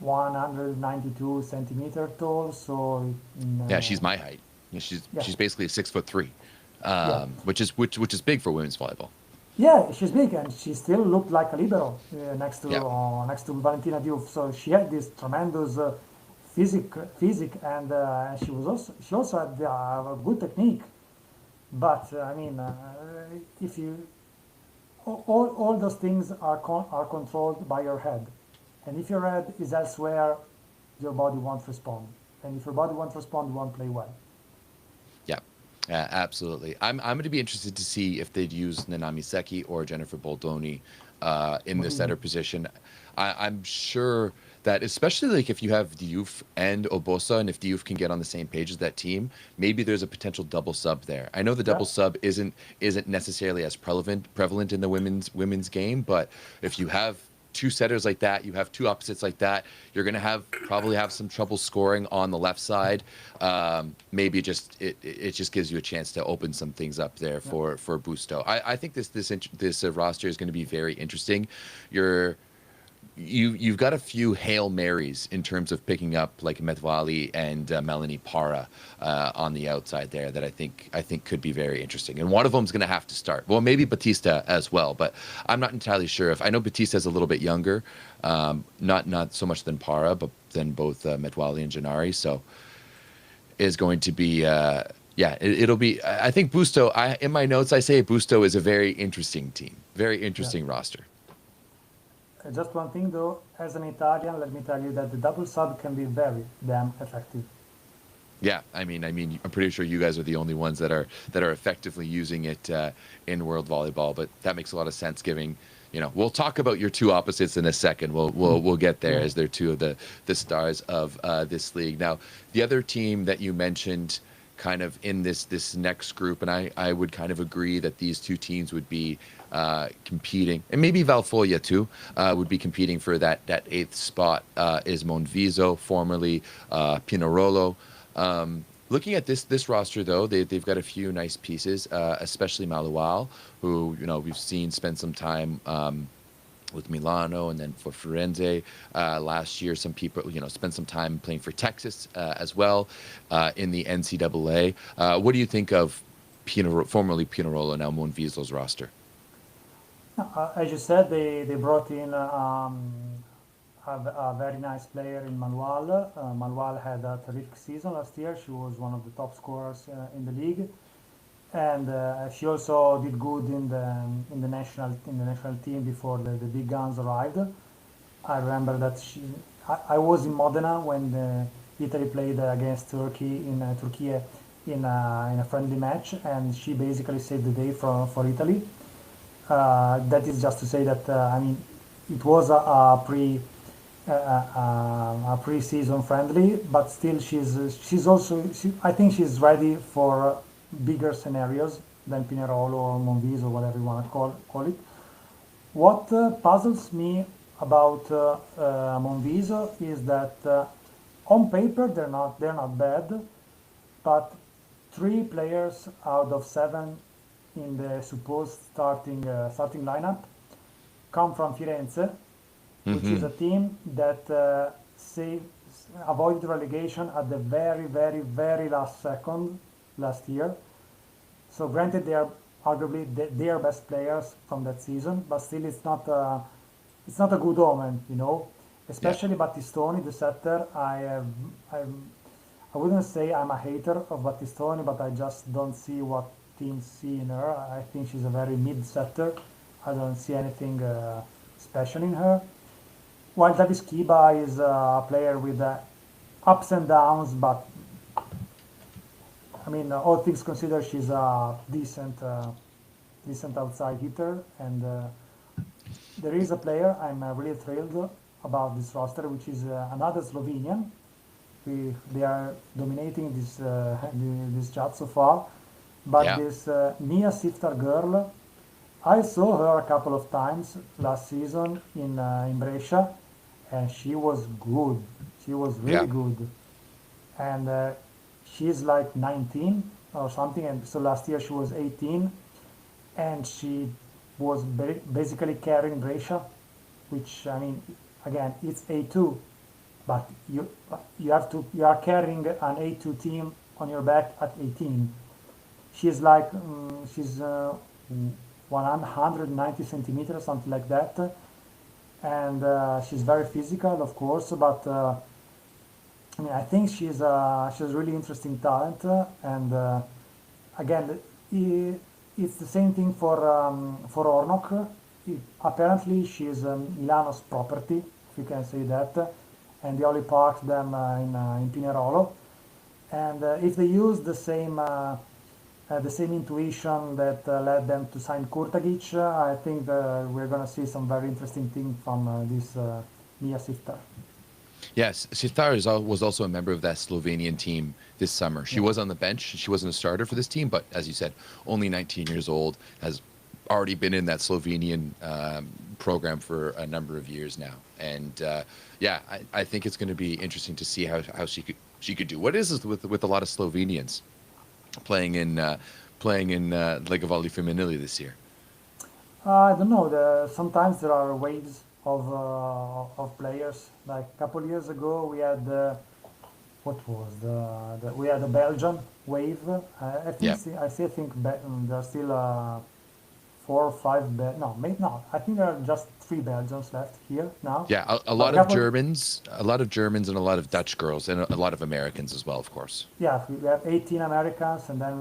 192 centimeter tall. So Yeah, she's my height. Yeah, yeah, she's basically 6'3", yeah, which is big for women's volleyball. yeah. She's big, and she still looked like a libero Yeah. next to Valentina Diouf. So she had this tremendous physique, and she also had a good technique. But I mean, if you all those things are controlled by your head, and if your head is elsewhere, your body won't respond, and if your body won't respond, you won't play well. Yeah, yeah, absolutely. I'm going to be interested to see if they'd use Nanami Seki or Jennifer Boldoni in the Mhm. setter position. I'm sure that, especially like if you have Diouf and Obosa, and if Diouf can get on the same page as that team, maybe there's a potential double sub there. I know the Yeah, double sub isn't necessarily as prevalent in the women's game, but if you have two setters like that, you have two opposites like that, you're going to probably have some trouble scoring on the left side. Maybe it just gives you a chance to open some things up there yeah, for Busto. I think this roster is going to be very interesting. You're you've got a few Hail Marys in terms of picking up like Metvali and Melanie Para on the outside there that I think could be very interesting. And one of them's going to have to start. Well, maybe Batista as well, but I'm not entirely sure. If I know Batista's a little bit younger, not so much than Para, but than both Metvali and Janari. So is going to be. Yeah, it'll be. I think Busto. In my notes, I say Busto is a very interesting team, very yeah. interesting roster. Just one thing though, as an Italian, let me tell you that the double sub can be very damn effective. Yeah, I mean, I'm pretty sure you guys are the only ones that are effectively using it in World Volleyball. But that makes a lot of sense, giving we'll talk about your two opposites in a second. We'll get there Yeah. as they're two of the stars of this league. Now, the other team that you mentioned, kind of in this next group, and I would kind of agree that these two teams would be competing, and maybe Valfolia too would be competing for that eighth spot. Is Monviso, formerly Pinerolo. Looking at this roster, though, they've got a few nice pieces, especially Malual, who we've seen spend some time with Milano, and then for Firenze last year. Some people spent some time playing for Texas as well in the NCAA. What do you think of formerly Pinerolo, now Monviso's roster? As you said, they brought in a very nice player in Manuel. Manuel had a terrific season last year. She was one of the top scorers in the league, and she also did good in the national team before the big guns arrived. I remember that I was in Modena when Italy played against Turkey in Turkey in a friendly match, and she basically saved the day for Italy. That is just to say that I mean it was a pre-season friendly, but still I think she's ready for bigger scenarios than Pinerolo or Monviso or whatever you want to call it. What puzzles me about Monviso is that on paper they're not bad, but three players out of seven in the supposed starting lineup come from Firenze, which is Hmm. a team that avoided relegation at the very, very, very last second last year. So granted, they are arguably their best players from that season, but still it's not a good omen. Yeah. Especially Battistoni, the setter. I wouldn't say I'm a hater of Battistoni, but I just don't see what teams see in her. I think she's a very mid setter. I don't see anything special in her. While Davis Kiba is a player with ups and downs, but I mean, all things considered, she's a decent outside hitter, and there is a player I'm really thrilled about this roster, which is another Slovenian. They are dominating this chat so far. But Yeah. this Mia Sifter girl, I saw her a couple of times last season in Brescia, and she was good. She was Yeah. really good, and she's like 19 or something. And so last year she was 18, and she was basically carrying Brescia, which I mean, again, it's A2, but you are carrying an A2 team on your back at 18. She's like she's 190 centimeters, something like that, and she's very physical, of course. But I mean, I think she's really interesting talent, and again, it's the same thing for Ornok. Apparently, she's Milano's property, if you can say that, and they only parked them in Pinerolo. And if they use the same intuition that led them to sign Kurtagic, I think we're going to see some very interesting things from this Mia Sifter. Yes, Sitar was also a member of that Slovenian team this summer. She Yeah. was on the bench. She wasn't a starter for this team, but as you said, only 19 years old, has already been in that Slovenian program for a number of years now. And yeah, I think it's going to be interesting to see how she could do. What is this with a lot of Slovenians playing in Lega Volley Femminile this year? I don't know. Sometimes there are waves of players. Like a couple years ago, we had what was we had a Belgian wave. I think Yeah. I still think there are still four or five. No, maybe not. I think there are just three Belgians left here now. Yeah, a But a lot of couple, Germans, and a lot of Dutch girls, and a lot of Americans as well, of course. yeah, we have 18 Americans, and then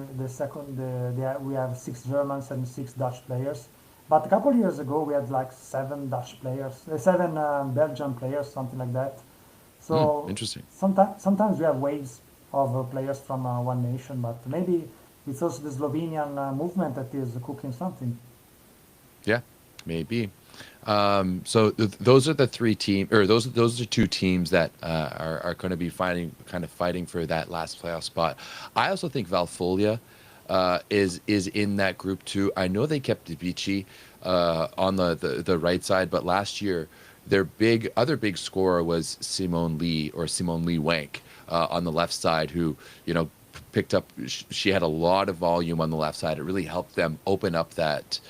we have six Germans and six Dutch players. But a couple years ago, we had like seven Dutch players, seven Belgian players, something like that. So Interesting. sometimes we have waves of players from one nation, but maybe it's also the Slovenian movement that is cooking something. Yeah, maybe. So those are the three team, or those are two teams that are going to be fighting for that last playoff spot. I also think Valfolia is in that group too. I know they kept Dibici on the right side, but last year their other big scorer was Simone Lee Wank on the left side, who picked up. She had a lot of volume on the left side. It really helped them open up that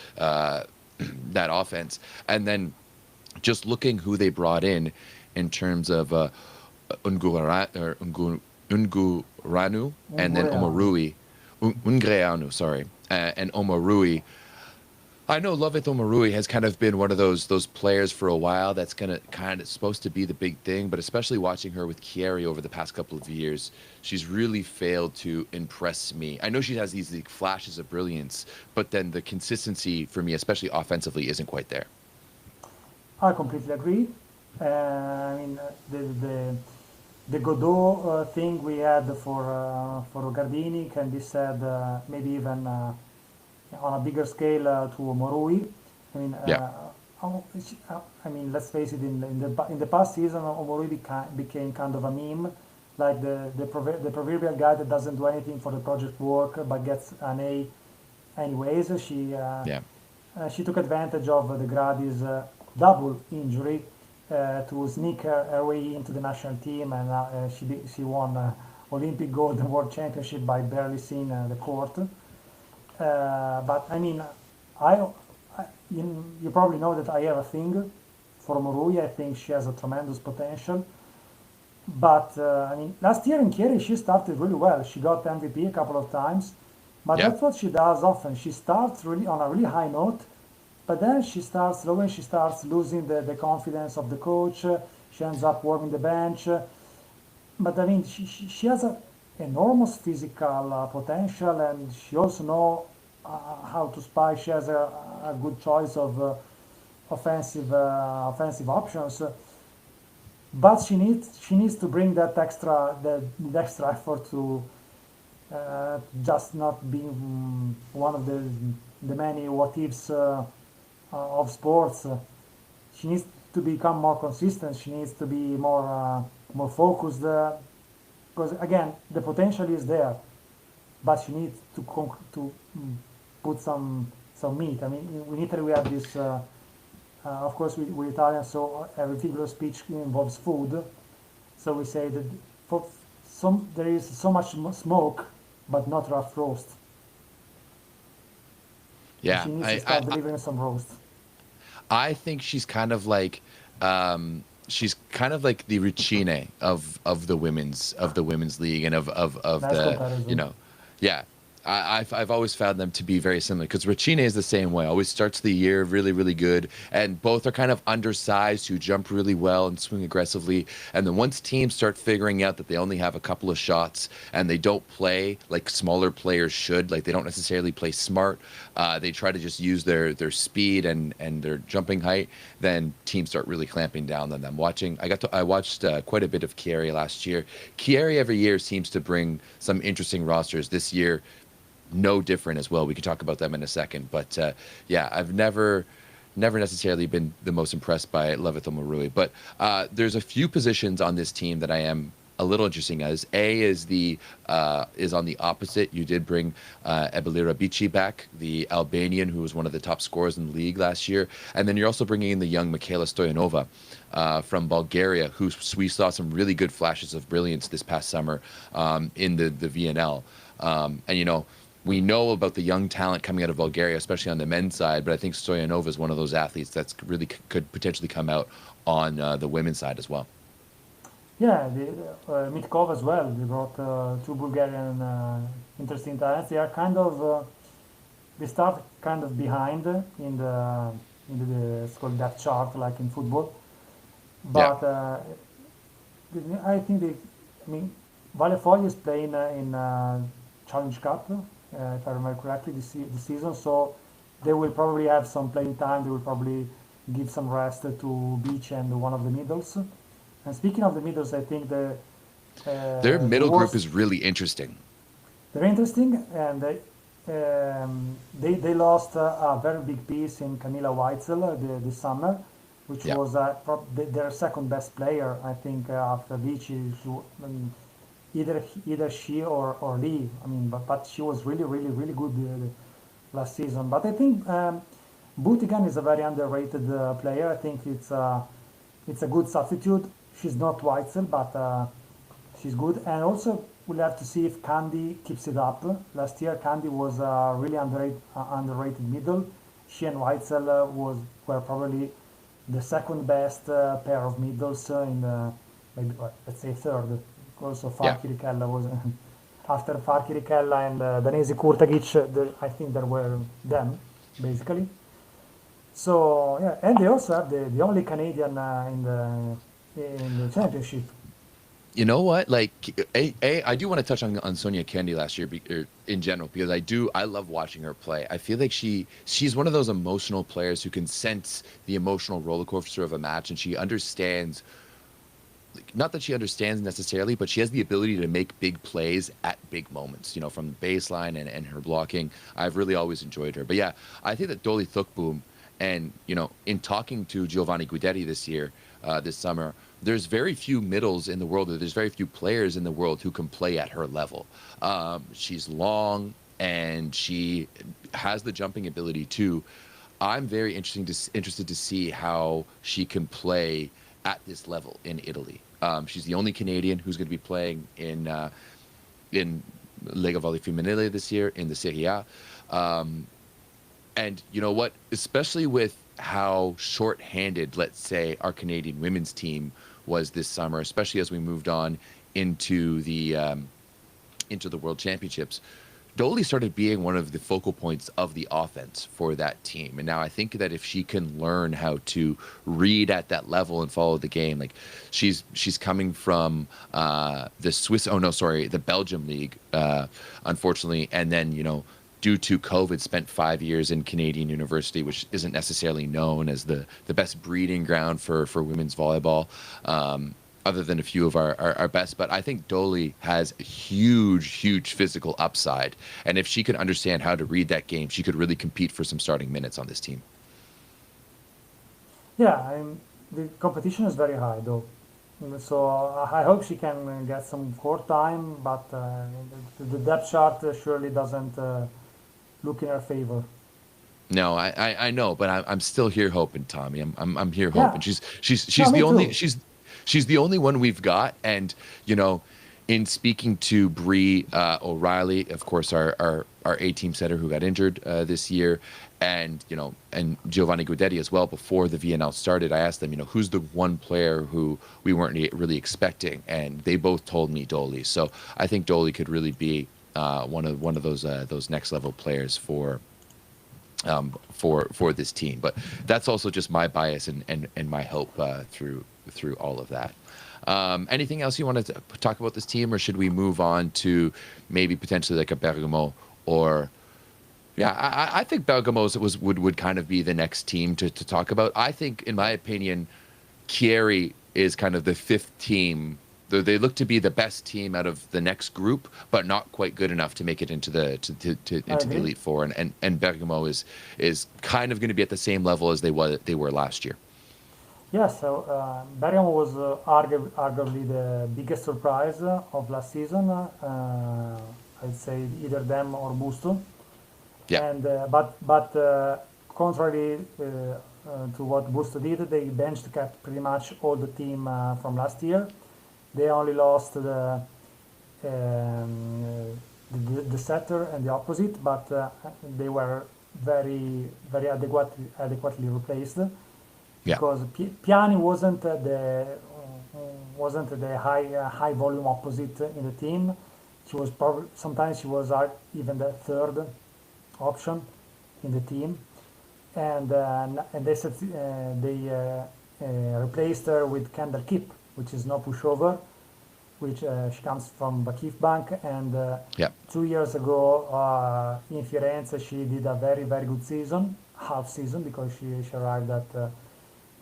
offense. And then just looking who they brought in terms of Unguranu and then Ungureanu. Omarui, Ungreanu, sorry, and Omarui. I know Loveth Omarui has kind of been one of those players for a while that's gonna kind of supposed to be the big thing, but especially watching her with Chieri over the past couple of years, she's really failed to impress me. I know she has these like, flashes of brilliance, but then the consistency for me, especially offensively, isn't quite there. I completely agree. I mean, the Godot thing we had for Gardini can be said maybe even on a bigger scale to Morui. I mean, Yeah, I mean, let's face it. In the past season, Omorui became kind of a meme, like the proverbial guy that doesn't do anything for the project work but gets an A anyways. yeah, She took advantage of the Gradi's double injury to sneak her way into the national team, and she won Olympic gold and world championship by barely seeing the court. But I mean, you probably know that I have a thing for Morui. I think she has a tremendous potential. But I mean, last year in Chieri, she started really well. She got MVP a couple of times. But yeah, that's what she does often. She starts really on a really high note, but then she starts low and she starts losing the confidence of the coach. She ends up warming the bench. But I mean, she has a enormous physical potential, and she also know how to spy. She has a good choice of offensive options. But she needs to bring that extra effort just not being one of the many what ifs of sports. She needs to become more consistent. She needs to be more focused. Because again, the potential is there, but she needs to put some meat. I mean, in Italy we have this. Of course, we're Italian, so every figure of speech involves food. So we say that for some there is so much smoke, but not rough roast, and Yeah, she needs to start delivering some roast. I think she's kind of like the Rucine of the women's league and of Nice the, you comparison. know, yeah. I've always found them to be very similar because Rucine is the same way. Always starts the year really, really good, and both are kind of undersized who jump really well and swing aggressively. And then once teams start figuring out that they only have a couple of shots and they don't play like smaller players should, like they don't necessarily play smart, they try to just use their speed and their jumping height, then teams start really clamping down on them. I watched quite a bit of Chieri last year. Chieri every year seems to bring some interesting rosters. This year, no different as well. We can talk about them in a second, but yeah, I've never necessarily been the most impressed by Levito Marui. But there's a few positions on this team that I am a little interesting as. A is on the opposite. You did bring Ebelira Bici back, the Albanian who was one of the top scorers in the league last year, and then you're also bringing in the young Michaela Stoyanova from Bulgaria, who we saw some really good flashes of brilliance this past summer in the VNL. And we know about the young talent coming out of Bulgaria, especially on the men's side, but I think Stoyanova is one of those athletes that's really could potentially come out on the women's side as well. Yeah, Mitkov as well. They brought two Bulgarian interesting talents. They are kind of they start kind of behind in the it's called depth chart like in football, Yeah. but I think they. I mean, Vale is playing in Challenge Cup, if I remember correctly, this season. So they will probably have some playing time. They will probably give some rest to Beach and one of the middles. And speaking of the middles, I think Their the middle group worst. is really interesting. They're interesting, and they lost a very big piece in Camila Weitzel this summer, which Yeah. was their second best player, I think, after Vici. I mean, either she or Lee. I mean, but she was really, really, really good last season. But I think Butigan is a very underrated player. I think it's a good substitute. She's not Weitzel, but she's good. And also, we'll have to see if Candy keeps it up. Last year, Candy was really underrated middle. She and Weitzel were probably the second best pair of middles in maybe let's say third. Also, Yeah. Farki Rikella was after Farki Rikella and Danesi Kurtagic. I think there were them basically. So yeah, and they also have the only Canadian in the championship. You know what? Like, I do want to touch on Sonia Candy last year, in general, because I love watching her play. I feel like she's one of those emotional players who can sense the emotional roller coaster of a match, and she understands, like, not that she understands necessarily, but she has the ability to make big plays at big moments. From the baseline and her blocking. I've really always enjoyed her. But yeah, I think that Dolly Thukboom, and in talking to Giovanni Guidetti this summer, there's very few middles in the world, or there's very few players in the world who can play at her level. She's long and she has the jumping ability too. I'm very interested to see how she can play at this level in Italy. She's the only Canadian who's going to be playing in Lega Volley Femminile this year in the Serie A. And you know what? Especially with how short-handed, let's say, our Canadian women's team was this summer, especially as we moved on into the World Championships, Dolly started being one of the focal points of the offense for that team. And now I think that if she can learn how to read at that level and follow the game, like she's coming from the Belgium league, unfortunately, and then due to COVID, spent 5 years in Canadian University, which isn't necessarily known as the best breeding ground for women's volleyball. other than a few of our best. But I think Dolly has a huge physical upside. And if she could understand how to read that game, she could really compete for some starting minutes on this team. Yeah, the competition is very high though. So I hope she can get some court time, but the depth chart surely doesn't look in her favor. No, I know, but I'm still here hoping, Tommy. I'm here Yeah, hoping. no, She's me the only too. she's the only one we've got. And you know, in speaking to Bree O'Reilly, of course, our A team setter who got injured this year, and and Giovanni Guidetti as well before the VNL started, I asked them, who's the one player who we weren't really expecting, and they both told me Dolly. So I think Dolly could really be one of those next level players for this team. But that's also just my bias and my hope through all of that. Anything else you want to talk about this team, or should we move on to maybe potentially like a Bergamo or? Yeah, I think Bergamo would kind of be the next team to talk about. I think, in my opinion, Chieri is kind of the fifth team. They look to be the best team out of the next group, but not quite good enough to make it into the I into the agree. Elite Four. And Bergamo is kind of going to be at the same level as they were last year. Yeah, so Bergamo was arguably the biggest surprise of last season. I'd say either them or Busto. Yeah, And contrary to what Busto did, they benched kept pretty much all the team from last year. They only lost the setter and the opposite, but they were very adequately replaced yeah, because Piani wasn't the high volume opposite in the team. She was probably sometimes she was even the third option in the team, and they replaced her with Kendall Kipp, which is no pushover, which she comes from Bakif Bank, and yeah. 2 years ago in Firenze she did a very good season, half season because she arrived at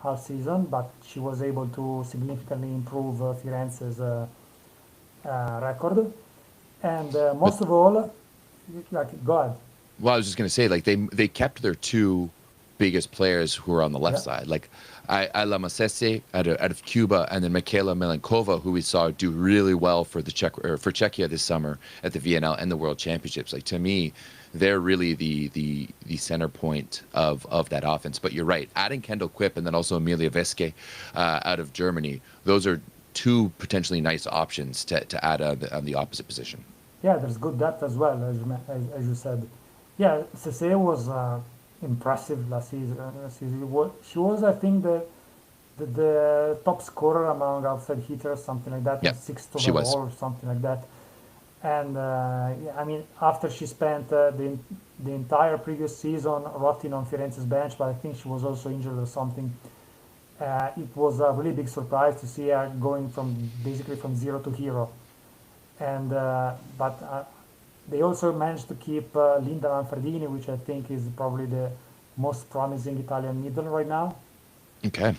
half season, but she was able to significantly improve Firenze's record, and But most of all, go ahead. well, I was just going to say, like they kept their two biggest players who are on the left Yeah. side, like Ayla Masese out of Cuba, and then Michaela Milenkova, who we saw do really well for for Czechia this summer at the VNL and the World Championships. Like, to me, they're really the center point of that offense. But you're right, adding Kendall Quip and then also Emilia Veske out of Germany, those are two potentially nice options to add on the opposite position. Yeah, there's good depth as well, as you said. Yeah, Cece was impressive last season. She was, I think, the top scorer among outside hitters, something like that, Yeah, and sixth she overall was. or something like that. And yeah, I mean, after she spent the entire previous season rotting on Firenze's bench, but I think she was also injured or something. It was a really big surprise to see her going from basically from zero to hero. And but they also managed to keep Linda Manfredini, which I think is probably the most promising Italian middle right now. Okay.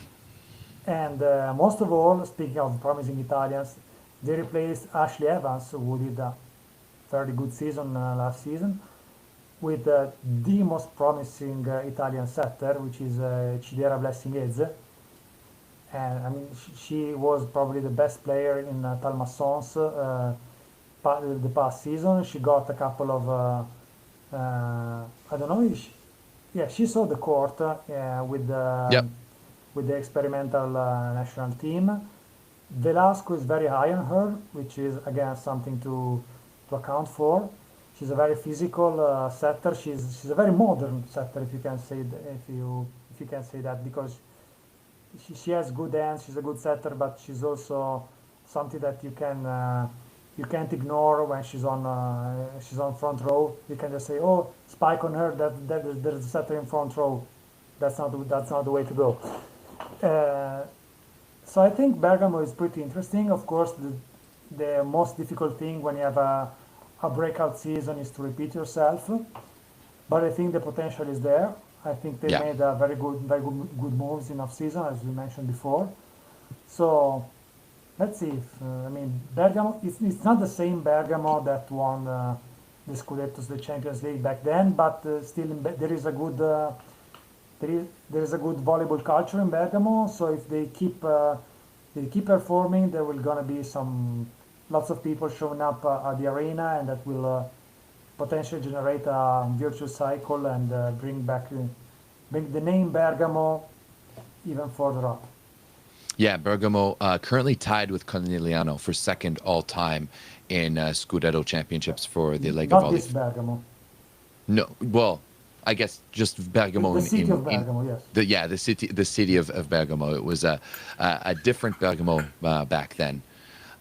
And most of all, speaking of promising Italians, they replaced Ashley Evans, who did a very good season last season, with the most promising Italian setter, which is Cidera Blessing-Eze. And I mean, she was probably the best player in Talmassons the past season. She got a couple of, I don't know, if yeah, she saw the court Yep. with the experimental national team. Velasco is very high on her, which is again something to account for. She's a very physical setter. She's a very modern setter, if you can say if you can say that, because she has good hands. She's a good setter, but she's also something that you can't ignore when she's on front row. You can just say, "Oh, spike on her. There's a setter in front row." That's not the way to go. Uh, so I think Bergamo is pretty interesting. Of course, the most difficult thing when you have a breakout season is to repeat yourself. But I think the potential is there. I think they Yeah. made very good moves in off season, as we mentioned before. So Let's see if I mean Bergamo. It's not the same Bergamo that won the Scudettos, the Champions League back then, but still there is a good there is a good volleyball culture in Bergamo. So if they keep performing, there will gonna be some lots of people showing up at the arena, and that will potentially generate a virtuous cycle and bring the name Bergamo even further up. Yeah, Bergamo currently tied with Conegliano for second all time in Scudetto championships for the Lega Not Volley. this Bergamo, No, well, I guess just Bergamo the city of in Bergamo. Yes. the city of Bergamo. It was a different Bergamo back then.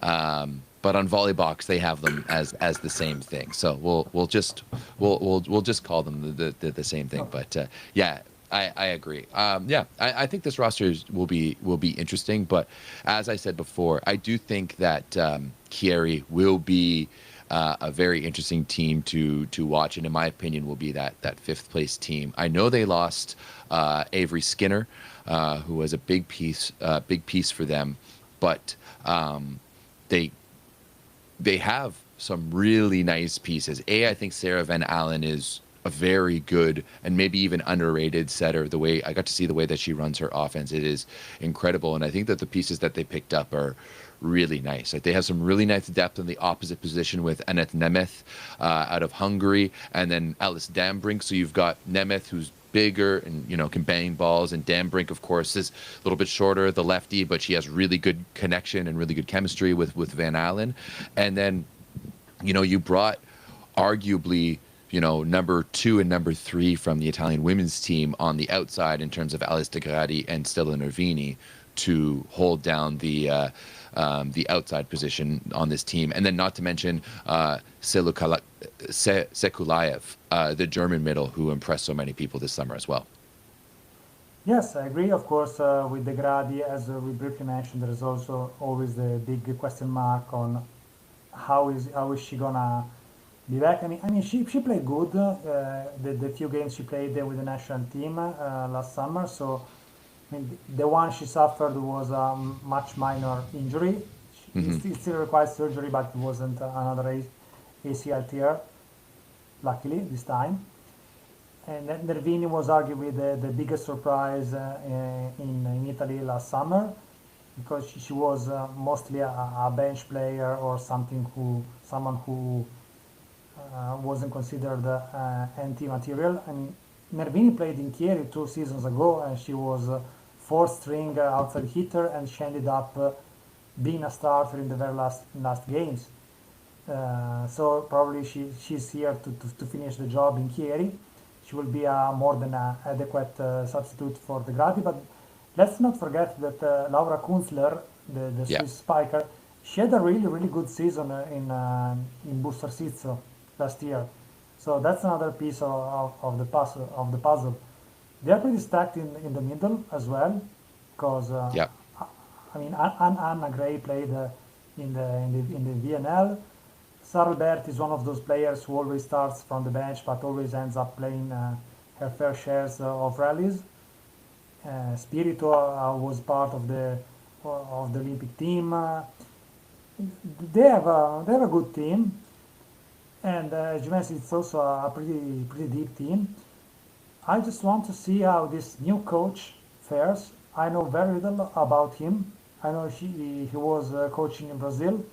But on Volleybox they have them as the same thing. So we'll just call them the same thing. Okay. But yeah, I agree. Yeah, I think this roster will be interesting. But as I said before, I do think that Chieri will be a very interesting team to watch, and in my opinion, will be that fifth place team. I know they lost Avery Skinner, who was a big piece for them, but they they have some really nice pieces. I think Sarah Van Allen is a very good and maybe even underrated setter. The way I got to see the way that she runs her offense, it is incredible. And I think that the pieces that they picked up are really nice. Like they have some really nice depth in the opposite position with Anett Nemeth out of Hungary, and then Alice Dambrink. So you've got Nemeth, who's bigger and can bang balls, and Dambrink, of course, is a little bit shorter, the lefty, but she has really good connection and really good chemistry with Van Allen. And then you brought arguably number 2 and number 3 from the Italian women's team on the outside in terms of Alice De Gradi and Stella Nervini to hold down the outside position on this team. And then not to mention Sekulaev, the German middle, who impressed so many people this summer as well. Yes, I agree. Of course, with the Gradi, as we briefly mentioned, there is also always the big question mark on how is she gonna be back. I mean, she played good the few games she played there with the national team last summer. So I mean, the one she suffered was a much minor injury. Hmm. It still requires surgery, but it wasn't another ACL tear, luckily this time. And then Nervini was arguably the biggest surprise in Italy last summer, because she was mostly a bench player or someone who wasn't considered anti-material. I mean, Nervini played in Chieri 2 seasons ago, and she was fourth string outside hitter, and she ended up being a starter in the very last games. So probably she's here to finish the job in Chieri. She will be a more than adequate substitute for the Grati. But let's not forget that Laura Kunzler, the Yeah. Swiss spiker, she had a really good season in Bustarsizzo last year. So that's another piece of the puzzle. They are pretty stacked in the middle as well, because Yeah. I mean Anna Gray played in the VNL. Sarlbert is one of those players who always starts from the bench but always ends up playing her fair shares of rallies. Spirito was part of the Olympic team. They have a good team, and as you mentioned, it's also a pretty deep team. I just want to see how this new coach fares. I know very little about him. I know he was coaching in Brazil,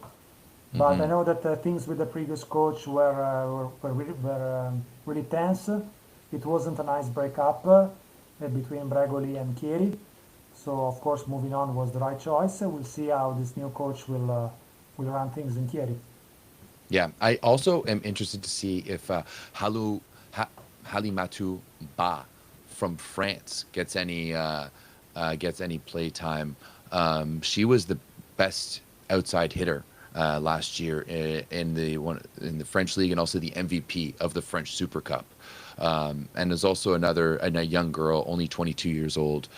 but I Hmm. know that things with the previous coach were really tense. It wasn't a nice breakup between Bregoli and Chieri. So of course, moving on was the right choice. We'll see how this new coach will run things in Chieri. Yeah, I also am interested to see if Halu ha, Halimatu Ba from France gets any play time. She was the best outside hitter last year in the French league, and also the MVP of the French Super Cup. And there's also a young girl, only 22 years old,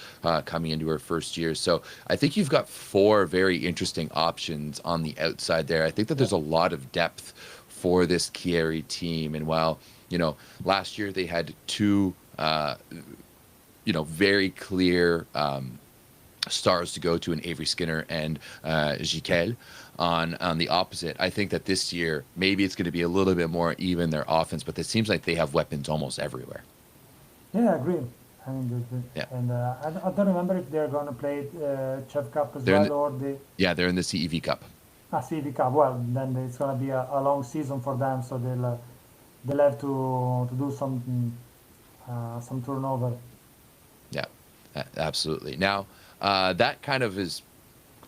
coming into her first year. So I think you've got 4 very interesting options on the outside there. I think that there's a lot of depth for this Chieri team. And while, last year they had 2, very clear stars to go to an Avery Skinner and Jiquel on the opposite. I think that this year maybe it's going to be a little bit more even their offense, but it seems like they have weapons almost everywhere. Yeah, I agree. I mean, Yeah, and I don't remember if they're going to play Chef Cup as they're in well the or the they're in the CEV Cup. CV Cup. Well, then it's going to be a long season for them, so they'll have to do some turnover. Yeah, absolutely. Now that kind of is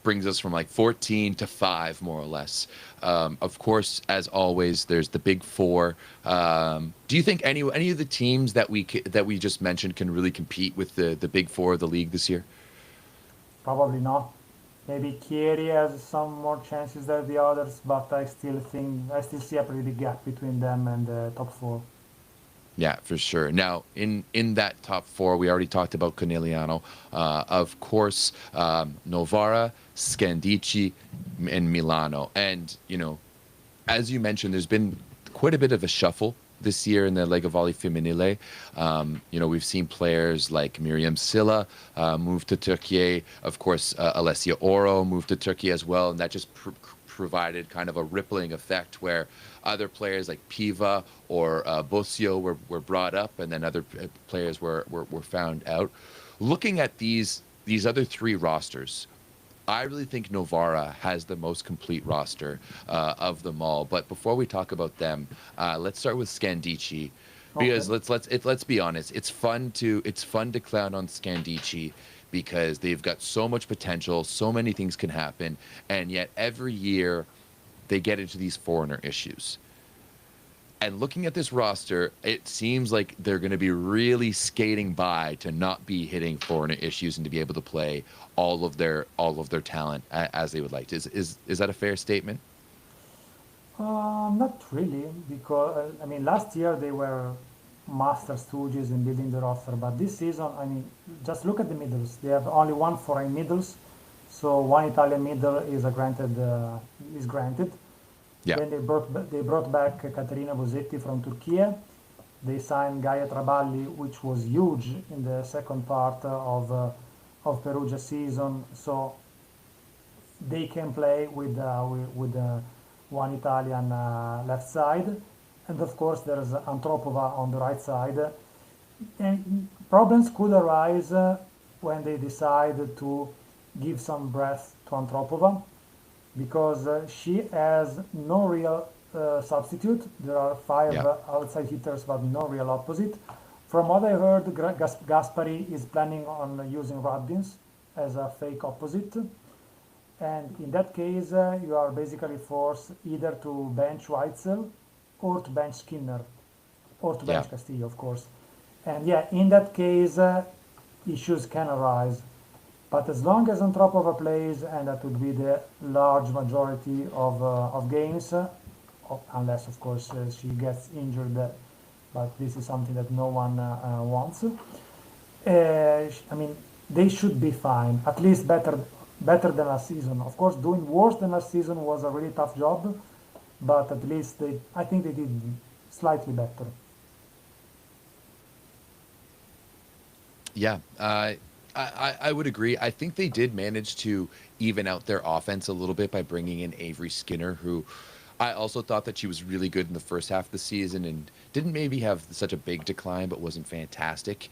brings us from like 14 to 5 more or less. Of course, as always, there's the big four. Do you think any of the teams that we just mentioned can really compete with the big four of the league this year? Probably not. Maybe Chieri has some more chances than the others, but I still see a pretty big gap between them and the top four. Yeah, for sure. Now, in that top four, we already talked about Conegliano. Of course, Novara, Scandicci, and Milano. And as you mentioned, there's been quite a bit of a shuffle this year in the Lega Volley Femminile. We've seen players like Miriam Silla move to Turkey. Of course, Alessia Oro moved to Turkey as well, and that just provided kind of a rippling effect where other players like Piva or Bosio were brought up, and then other players were found out. Looking at these other three rosters, I really think Novara has the most complete roster of them all. But before we talk about them, let's start with Scandicci, Okay. because let's be honest. It's fun to clown on Scandicci because they've got so much potential, so many things can happen, and yet every year they get into these foreigner issues. And looking at this roster, it seems like they're going to be really skating by to not be hitting foreigner issues and to be able to play all of their talent as they would like. Is that a fair statement? Not really, because I mean, last year they were master stooges in building the roster, but this season, I mean, just look at the middles. They have only one foreign middles, so one Italian middle is granted. Yeah, Then they brought back Caterina Bosetti from Turkey. They signed Gaia Traballi, which was huge in the second part of Perugia season. So they can play with one Italian left side, and of course there's Antropova on the right side. And problems could arise when they decide to give some breath to Antropova because she has no real substitute. There are five yeah, outside hitters, but no real opposite. From what I heard, Gaspari is planning on using Radbins as a fake opposite. And in that case, you are basically forced either to bench Weitzel or to bench Skinner or to yeah, bench Castillo, of course. And yeah, in that case, issues can arise. But as long as Antropova plays, and that would be the large majority of games, unless of course she gets injured, but this is something that no one wants. I mean, they should be fine, at least better than last season. Of course, doing worse than last season was a really tough job, but at least I think they did slightly better. yeah. I would agree. I think they did manage to even out their offense a little bit by bringing in Avery Skinner, who I also thought that she was really good in the first half of the season and didn't maybe have such a big decline, but wasn't fantastic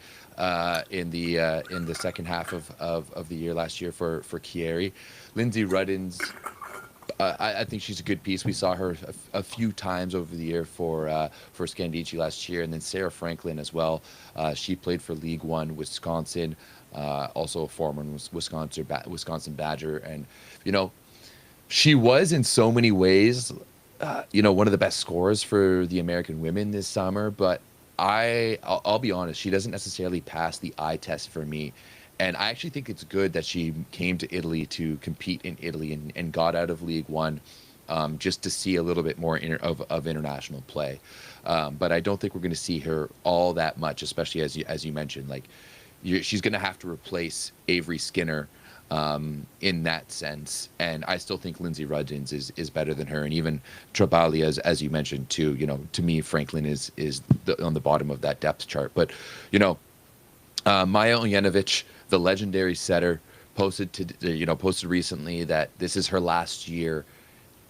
in the second half of the year last year for Chieri. Lindsay Ruddins, I think she's a good piece. We saw her a few times over the year for Scandicci last year, and then Sarah Franklin as well. She played for League One Wisconsin, also a former Wisconsin Badger, and you know she was in so many ways, one of the best scorers for the American women this summer. But I'll be honest, she doesn't necessarily pass the eye test for me. And I actually think it's good that she came to Italy to compete in Italy and got out of League One, just to see a little bit more of international play. But I don't think we're going to see her all that much, especially as you mentioned. Like she's going to have to replace Avery Skinner in that sense. And I still think Lindsay Rudgens is better than her. And even Trabali, as you mentioned too, to me, Franklin is on the bottom of that depth chart. But, Maya Ojanovic, the legendary setter, posted recently that this is her last year.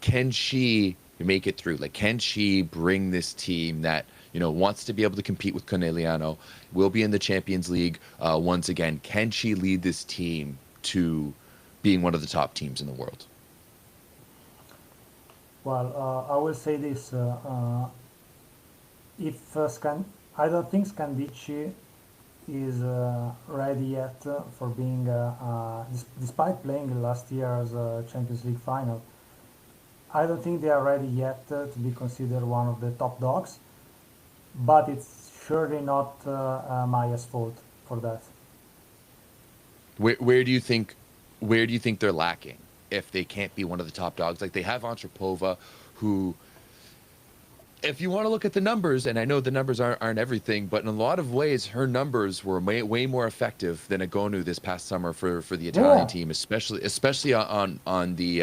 Can she make it through? Like, can she bring this team that wants to be able to compete with Conegliano, will be in the Champions League once again? Can she lead this team to being one of the top teams in the world? Well, I will say this: if I don't think Scandicci is ready yet for being, despite playing last year's Champions League final. I don't think they are ready yet to be considered one of the top dogs, but it's surely not Maya's fault for that. Where do you think they're lacking if they can't be one of the top dogs? Like, they have Antropova, who, if you want to look at the numbers, and I know the numbers aren't everything, but in a lot of ways, her numbers were way more effective than Agonu this past summer for the Italian Yeah, team, especially on the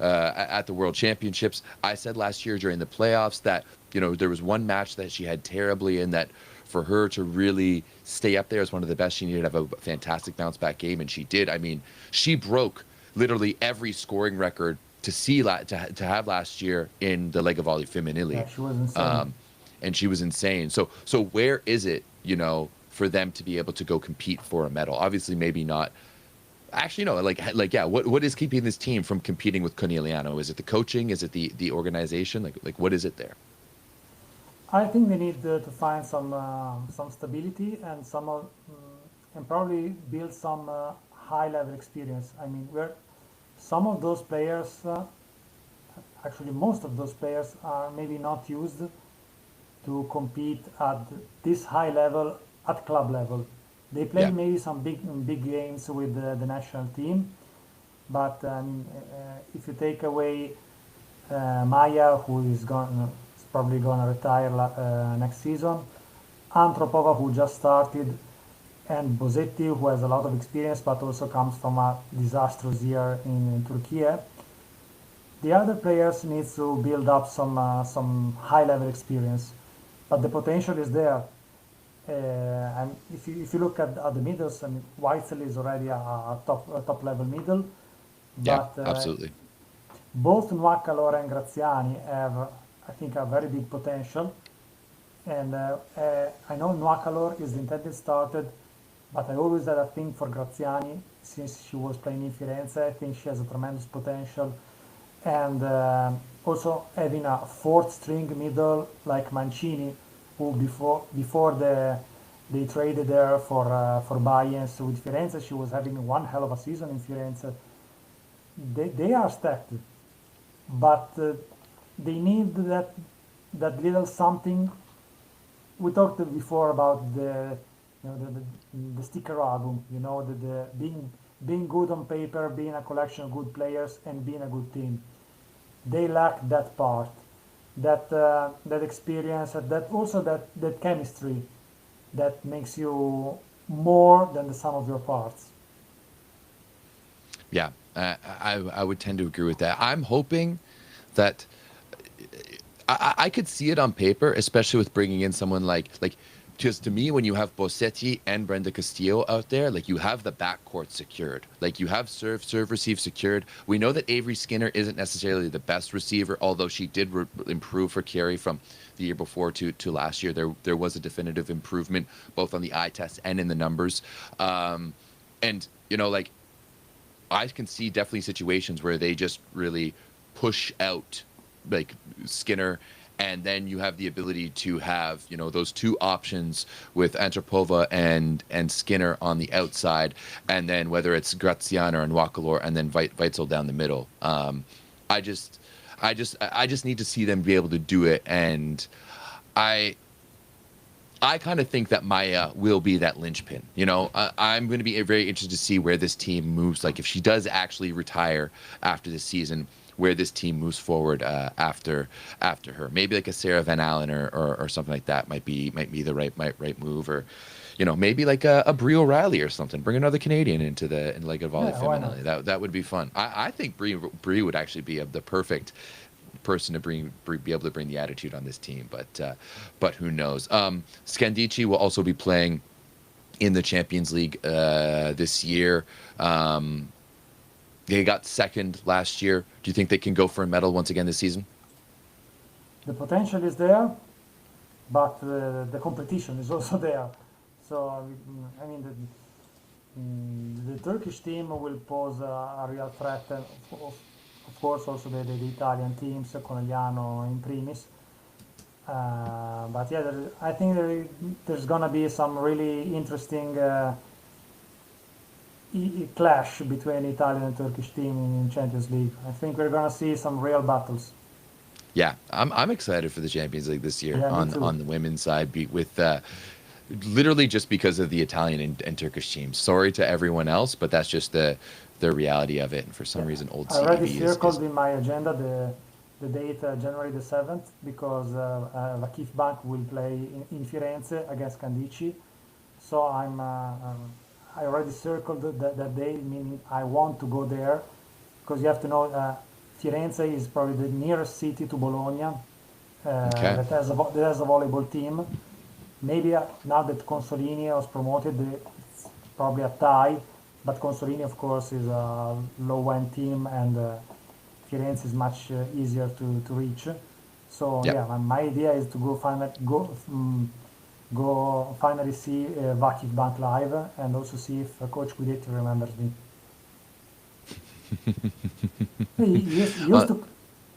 at the World Championships. I said last year during the playoffs that there was one match that she had terribly, and that for her to really stay up there as one of the best, she needed to have a fantastic bounce back game, and she did. I mean, she broke literally every scoring record to have last year in the Lega Volley Femminile. yeah, she was insane. Um, and she was insane. So where is it, for them to be able to go compete for a medal? Obviously, maybe not. Actually, no. Yeah. What is keeping this team from competing with Conegliano? Is it the coaching? Is it the organization? Like what is it there? I think they need to find some stability and and probably build some high level experience. I mean, where some of those players, actually most of those players, are maybe not used to compete at this high level at club level. They play Yeah. maybe some big games with the national team, but if you take away Maya, who is probably gonna retire next season, Antropova, who just started, and Bosetti, who has a lot of experience but also comes from a disastrous year in Turkey. The other players need to build up some high level experience, but the potential is there. And if you look at the middles, I mean, Weitzel is already a top level middle, Yeah. but Absolutely. both Nwakalo and Graziani have, I think, a very big potential. And I know Nwakalo is the intended starter, but I always had a thing for Graziani since she was playing in Firenze. I think she has a tremendous potential. And also having a fourth string middle like Mancini, who they traded her for buy-ins with Firenze, she was having one hell of a season in Firenze. They are stacked, but they need that little something. We talked before about the sticker album, the being good on paper, being a collection of good players, and being a good team. They lack that part, that experience, that chemistry that makes you more than the sum of your parts. Yeah. I would tend to agree with that. I'm hoping that I could see it on paper, especially with bringing in someone like because to me, when you have Bossetti and Brenda Castillo out there, like, you have the backcourt secured. Like, you have serve, receive secured. We know that Avery Skinner isn't necessarily the best receiver, although she did improve her carry from the year before to last year. There was a definitive improvement both on the eye test and in the numbers. And like, I can see definitely situations where they just really push out like Skinner, and then you have the ability to have those two options with Antropova and Skinner on the outside, and then whether it's Graziano or Nwakalor, and then Weitzel down the middle. I just need to see them be able to do it, and I kind of think that Maya will be that linchpin. I'm going to be very interested to see where this team moves. Like, if she does actually retire after this season, where this team moves forward after her. Maybe like a Sarah Van Allen or something like that might be the right move, or maybe like a Brie O'Reilly or something. Bring another Canadian into the Lega Volley Yeah, why not? Femminile. That would be fun. I think Brie would actually be the perfect person to be able to bring the attitude on this team, but who knows? Scandicci will also be playing in the Champions League this year. They got second last year. Do you think they can go for a medal once again this season? The potential is there, but the competition is also there. So I mean, the Turkish team will pose a real threat, and of course also the Italian teams, Conegliano in primis. But yeah, I think there's gonna be some really interesting clash between Italian and Turkish team in Champions League. I think we're gonna see some real battles. Yeah, I'm excited for the Champions League this year Yeah, me on too. the women's side, with literally just because of the Italian and Turkish teams. Sorry to everyone else, but that's just the reality of it. And for some Yeah, reason, old I already CEV is circled in my agenda the date January the 7th because Vakif Bank will play in Firenze against Scandicci. So I already circled that day, meaning I want to go there because you have to know Firenze is probably the nearest city to Bologna okay. that has a volleyball team. Maybe now that Consolini was promoted, it's probably a tie, but Consolini, of course, is a low-end team, and Firenze is much easier to reach. So Yep. yeah, my idea is to go finally see Vakif Bank live, and also see if Coach Guidetti remembers me. He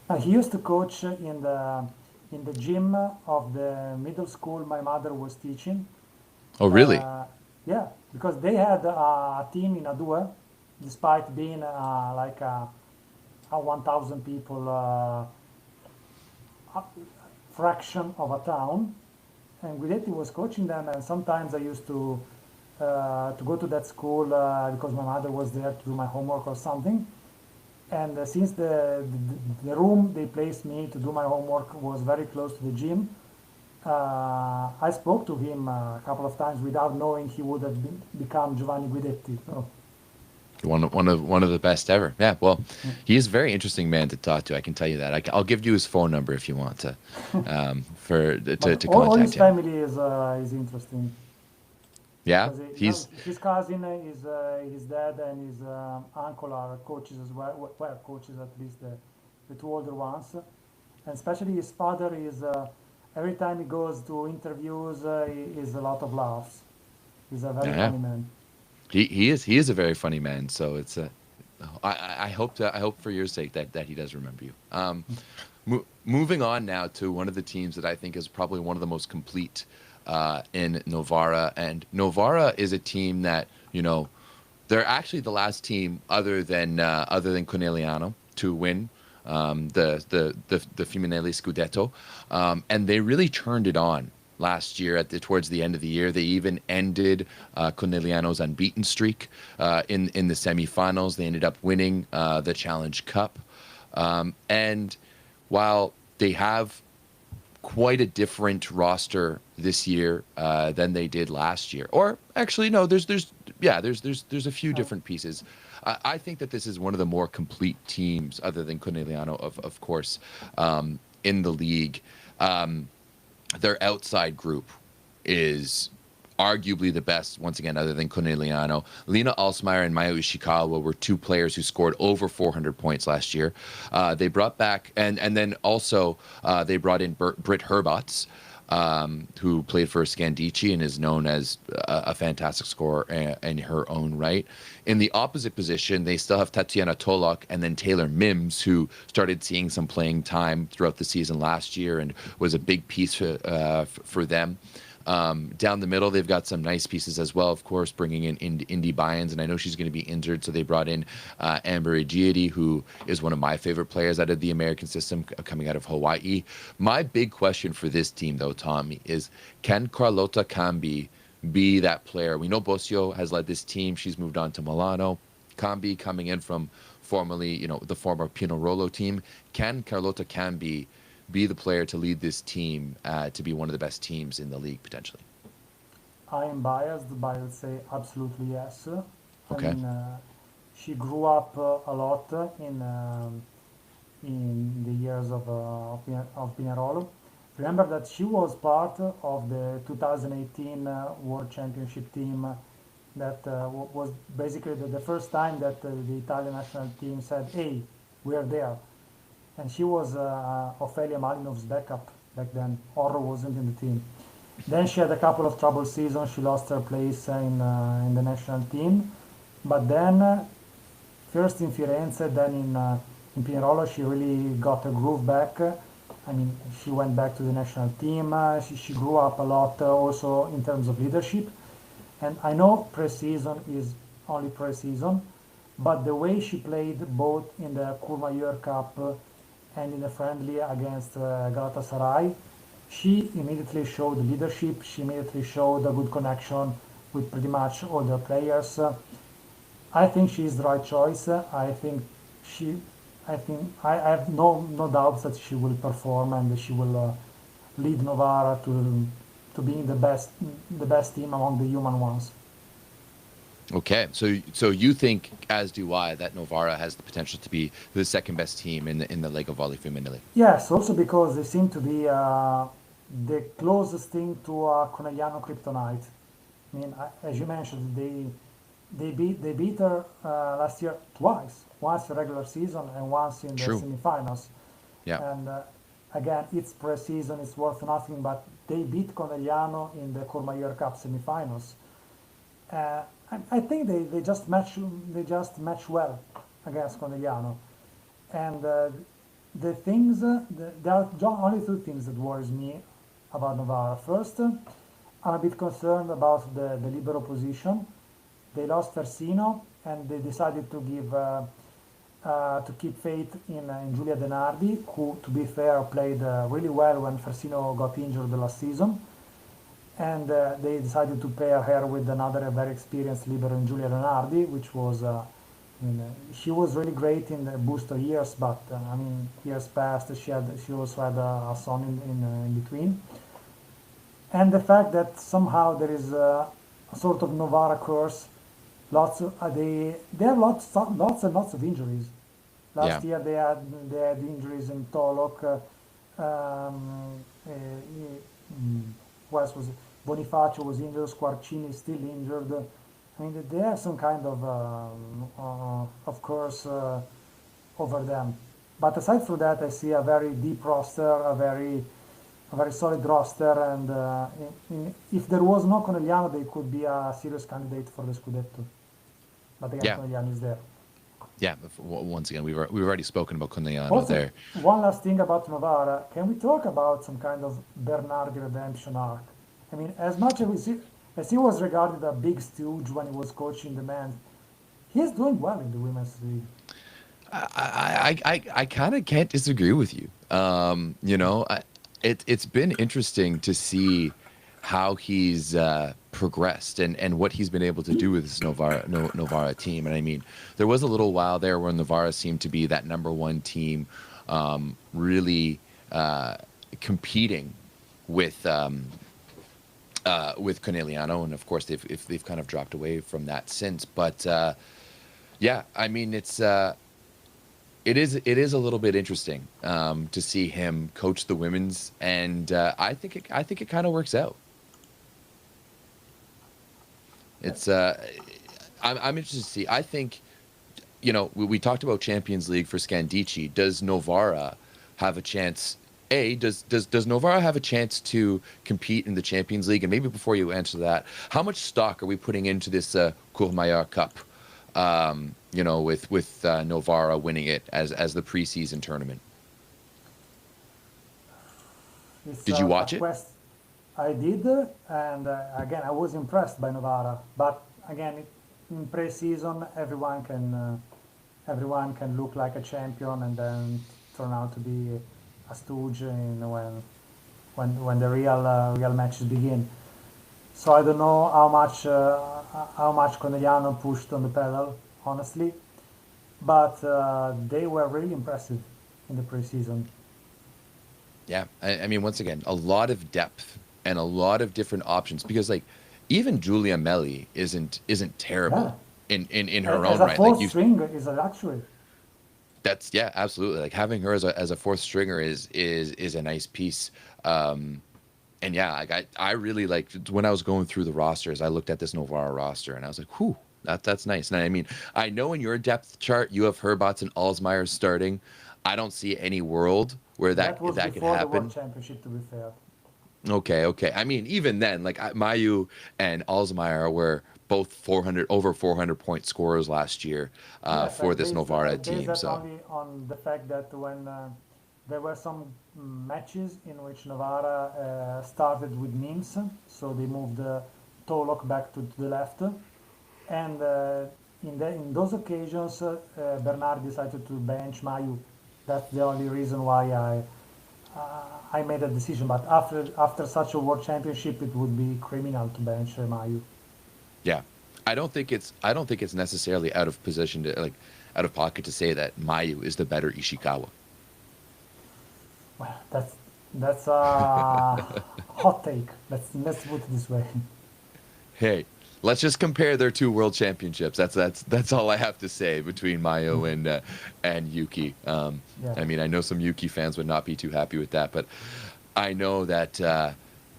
Uh, he used to coach in the gym of the middle school my mother was teaching. oh, really? Uh, yeah, because they had a team in Adua, despite being like a 1,000 people fraction of a town. And Guidetti was coaching them, and sometimes I used to go to that school because my mother was there to do my homework or something. And since the room they placed me to do my homework was very close to the gym, I spoke to him a couple of times without knowing he would have become Giovanni Guidetti. So, One of the best ever. Yeah. Well, he is a very interesting man to talk to. I can tell you that. I'll give you his phone number if you want to, for but to all his contact him. family is interesting Yeah. because He's his cousin is his dad and his uncle are coaches as well. Well, coaches at least the two older ones, and especially his father is. Every time he goes to interviews, he is a lot of laughs. He's a very yeah. funny man. He is a very funny man. So it's a. I hope for your sake that he does remember you. Moving on now to one of the teams that I think is probably one of the most complete in Novara, and Novara is a team that they're actually the last team other than Conegliano to win the Femminile Scudetto, and they really turned it on last year towards the end of the year. They even ended Conegliano's unbeaten streak in the semifinals. They ended up winning the Challenge Cup, and while they have quite a different roster this year than they did last year. Or actually, no, there's a few Uh, different pieces. I think that this is one of the more complete teams, other than Conegliano, of course, in the league. Um, their outside group is arguably the best, once again, other than Conegliano. Lena Alsmeyer and Maya Ishikawa were two players who scored over 400 points last year. They brought back, and then also they brought in Britt Herbots, who played for Scandicci and is known as a fantastic scorer in her own right. In the opposite position, they still have Tatiana Tolok and then Taylor Mims, who started seeing some playing time throughout the season last year and was a big piece for them. Down the middle, they've got some nice pieces as well, of course, bringing in Indy Byans, and I know she's going to be injured, so they brought in Amber Egiadi, who is one of my favorite players out of the American system, coming out of Hawaii. My big question for this team, though, Tommy, is can Carlota Cambi be that player? We know Bosio has led this team. She's moved on to Milano. Cambi coming in from formerly, the former Pinerolo team. Can Carlota Cambi be the player to lead this team to be one of the best teams in the league potentially? I am biased, but I would say absolutely yes. I Okay. mean, she grew up a lot in the years of Pinerolo. Remember that she was part of the 2018 World Championship team that was basically the first time that the Italian national team said, "Hey, we are there." And she was Ofelia Malinov's backup back then. Oro wasn't in the team. Then she had a couple of trouble seasons. She lost her place in the national team. But then, first in Firenze, then in Pinerolo, she really got her groove back. I mean, she went back to the national team. She grew up a lot also in terms of leadership. And I know pre-season is only pre-season, but the way she played both in the Courmayeur Cup and in the friendly against Galatasaray, she immediately showed leadership. She immediately showed a good connection with pretty much all the players. I think she's the right choice. She, I have no doubts that she will perform and she will lead Novara to being the best team among the human ones. Okay, so you think, as do I, that Novara has the potential to be the second best team in the Lega Volley Femminile. Yes, also because they seem to be the closest thing to Conegliano Kryptonite. I mean, as you mentioned, they beat her last year twice, once in the regular season and once in the True. semifinals. Yeah. And again, it's pre-season, it's worth nothing, but they beat Conegliano in the Courmayeur Cup semifinals. Uh, I think they just match well against Conegliano. And there are only two things that worries me about Novara. First, I'm a bit concerned about the libero position. They lost Fersino, and they decided to keep faith in Giulia Denardi, who, to be fair, played really well when Fersino got injured the last season. And they decided to pair her with another very experienced libero in Giulia Denardi, which was, she was really great in the booster years, but I mean, years passed. She also had a son in between. And the fact that somehow there is a sort of Novara curse. They have lots and lots of injuries. Yeah. Last year they had injuries in Tolok. Who else was it? Bonifacio was injured. Squarcini is still injured. I mean, they have some kind of course, over them. But aside from that, I see a very deep roster, a very solid roster, and if there was no Conegliano, they could be a serious candidate for the Scudetto. But again, Yeah. Conegliano is there. Yeah. Once again, we've already spoken about Conegliano Also, there. one last thing about Novara. Can we talk about some kind of Bernardi redemption arc? I mean, as he was regarded a big stooge when he was coaching the men, he's doing well in the women's league. I kind of can't disagree with you. It's been interesting to see how he's progressed and what he's been able to do with this Novara team. And I mean, there was a little while there where Novara seemed to be that number one team, really competing with Conegliano, and of course they've kind of dropped away from that since. But yeah, I mean it is a little bit interesting to see him coach the women's, and I think it kind of works out. It's I'm interested to see. I think, we talked about Champions League for Scandicci. Does Novara have a chance? Does Novara have a chance to compete in the Champions League? And maybe before you answer that, how much stock are we putting into this Courmayeur Cup? With Novara winning it as the preseason tournament. It's Did you a watch it? quest. I did, and again, I was impressed by Novara. But again, in pre-season, everyone can look like a champion and then turn out to be a stooge when the real matches begin. So I don't know how much Conegliano pushed on the pedal, honestly, but they were really impressive in the preseason. Yeah, I mean, once again, a lot of depth and a lot of different options, because like even Giulia Melli isn't Yeah, terrible in her as own a right. Like fourth you string is a luxury. That's yeah, absolutely. Like having her as a fourth stringer is a nice piece. Um, and yeah, like I really like when I was going through the rosters, I looked at this Novara roster and I was like, whew, that's nice. And I mean, I know in your depth chart you have Herbots and Alsmeyer starting. I don't see any world where That was that could before the World happen. Championship, to be fair. Okay, okay. I mean, even then, like Mayu and Alsmeyer were both 400 over 400 point scorers last year Yes, for this I Novara based team. that So only on the fact that when there were some matches in which Novara started with Mims, so they moved Tolok back to the left, and in those occasions, Bernard decided to bench Mayu. That's the only reason why I made a decision. But after such a World Championship, it would be criminal to bench Mayu. yeah, I don't think it's necessarily out of position to like out of pocket to say that Mayu is the better Ishikawa. Well, that's a hot take. Let's put it this way. Hey, let's just compare their two world championships. That's all I have to say between Mayu and Yuki. Yeah. I mean, I know some Yuki fans would not be too happy with that, but I know that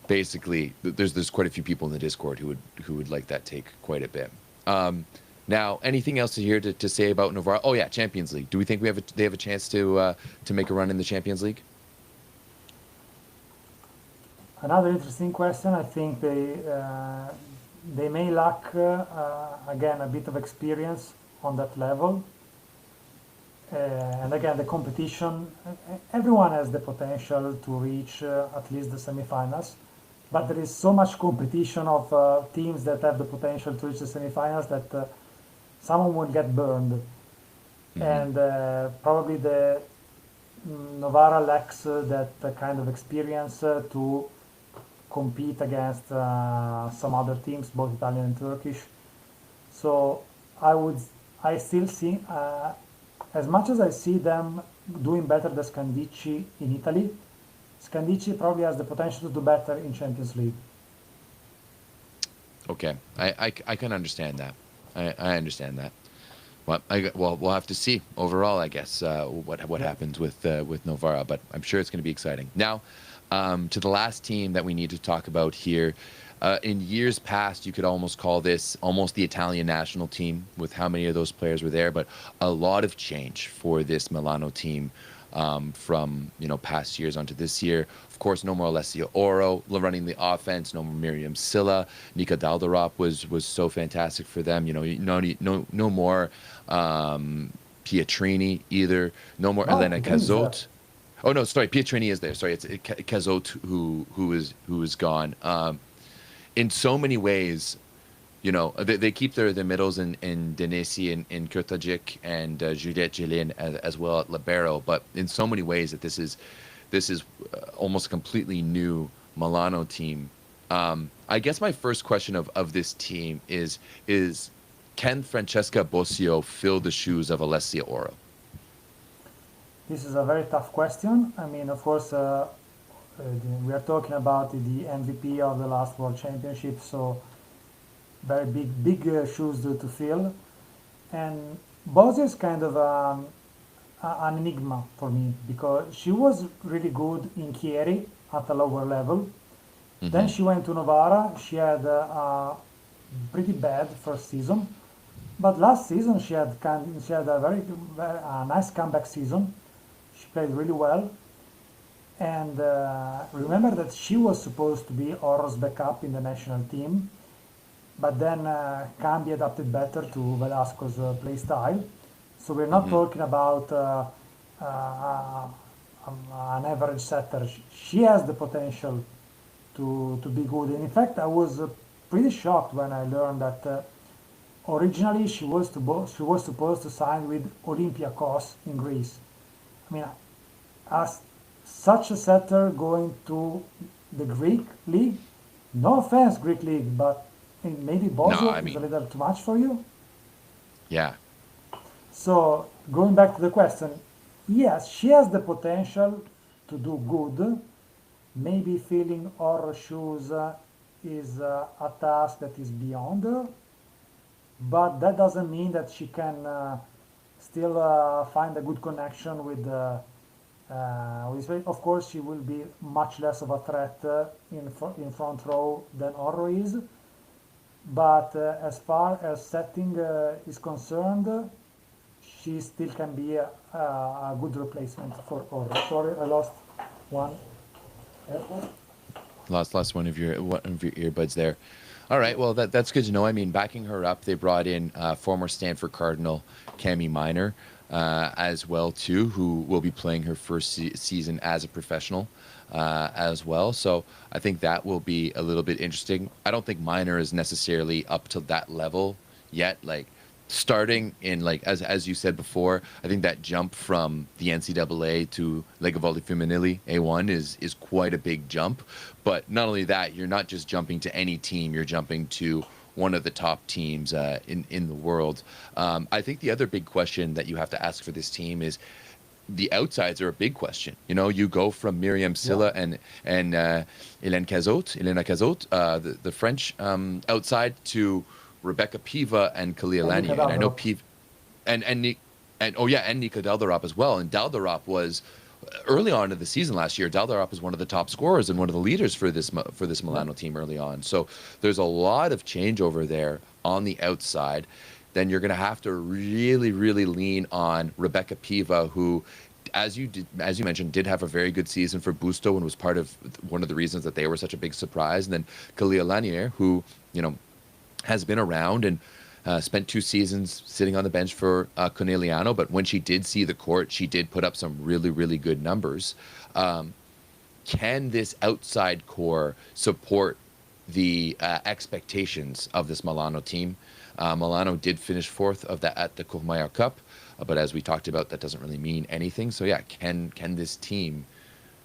basically there's quite a few people in the Discord who would like that take quite a bit. Now, anything else here to say about Novara? Oh yeah, Champions League. Do we think they have a chance to make a run in the Champions League? Another interesting question. I think they may lack again a bit of experience on that level. And again, the competition. Everyone has the potential to reach at least the semifinals, but there is so much competition of teams that have the potential to reach the semifinals that someone will get burned, Hmm. and probably the Novara lacks that kind of experience to compete against some other teams, both Italian and Turkish. So I would, I still see, as much as I see them doing better than Scandicci in Italy, Scandicci probably has the potential to do better in Champions League. Okay, I can understand that. I understand that. Well, we'll have to see overall, I guess, what Yeah. happens with Novara, but I'm sure it's going to be exciting. Now, to the last team that we need to talk about here. In years past, you could almost call this almost the Italian national team with how many of those players were there, but a lot of change for this Milano team from past years onto this year. Of course, no more Alessia Oro running the offense. No more Miriam Silla. Nika Daldarop was so fantastic for them. No more Pietrini either. No more No, Elena Pietrini is there. Cazot. Oh no, sorry, Pietrini is there. Sorry, it's Cazot who is gone. In so many ways, they keep their middles in Denisi and Kurtajic and Juliette Gilin as well at libero, but in so many ways that this is almost a completely new Milano team. I guess my first question of this team is can Francesca Bossio fill the shoes of Alessia Oro? This is a very tough question. I mean, of course, we are talking about the MVP of the last World Championship, so very big shoes to fill. And Bosio is kind of an enigma for me because she was really good in Chieri at a lower level. Then Hmm. she went to Novara. She had a pretty bad first season, but last season she had a a nice comeback season. She played really well, and remember that she was supposed to be Oro's backup in the national team, but then Cambi adapted better to Velasco's play style. So we're not Hmm. talking about uh, an average setter. She has the potential to be good. And in fact, I was pretty shocked when I learned that originally she was supposed to sign with Olympiacos in Greece. I mean, as such a setter going to the Greek league, no offense, Greek league, but maybe No, Bosio I is a mean, little too much for you. yeah. So going back to the question, yes, she has the potential to do good. Maybe filling our shoes is a task that is beyond her, but that doesn't mean that she can still find a good connection with Spain. Of course, she will be much less of a threat in front row than Orro is. But as far as setting is concerned, she still can be a good replacement for Orro. Sorry, I lost one. AirPod. Lost one of your earbuds there. All right, well that's good to know. I mean, backing her up, they brought in former Stanford Cardinal Cami Minor as well too, who will be playing her first season as a professional as well. So I think that will be a little bit interesting. I don't think Minor is necessarily up to that level yet. Like starting in like as you said before, I think that jump from the NCAA to Lega Volley Femminile A1 is quite a big jump. But not only that, you're not just jumping to any team; you're jumping to one of the top teams in the world. I think the other big question that you have to ask for this team is the outsides are a big question. You know, you go from Miriam Yeah, Silla and Elena Cazot, the French outside, to Rebecca Piva and Kalia and Lanier. And I know Nicadavrov. Piva and oh yeah, and Nika Daldarop as well. And Daldarop was early on in the season last year. Daldarop was one of the top scorers and one of the leaders for this Yeah, Milano team early on. So there's a lot of changeover there on the outside. Then you're going to have to really, really lean on Rebecca Piva, who, as you mentioned, did have a very good season for Busto and was part of one of the reasons that they were such a big surprise. And then Kalia Lanier, who you know has been around and spent 2 seasons sitting on the bench for Conegliano, but when she did see the court, she did put up some really, really good numbers. Um, can this outside core support the expectations of this Milano team? Milano did finish fourth of that at the Courmayeur Cup, but as we talked about, that doesn't really mean anything. So yeah, can this team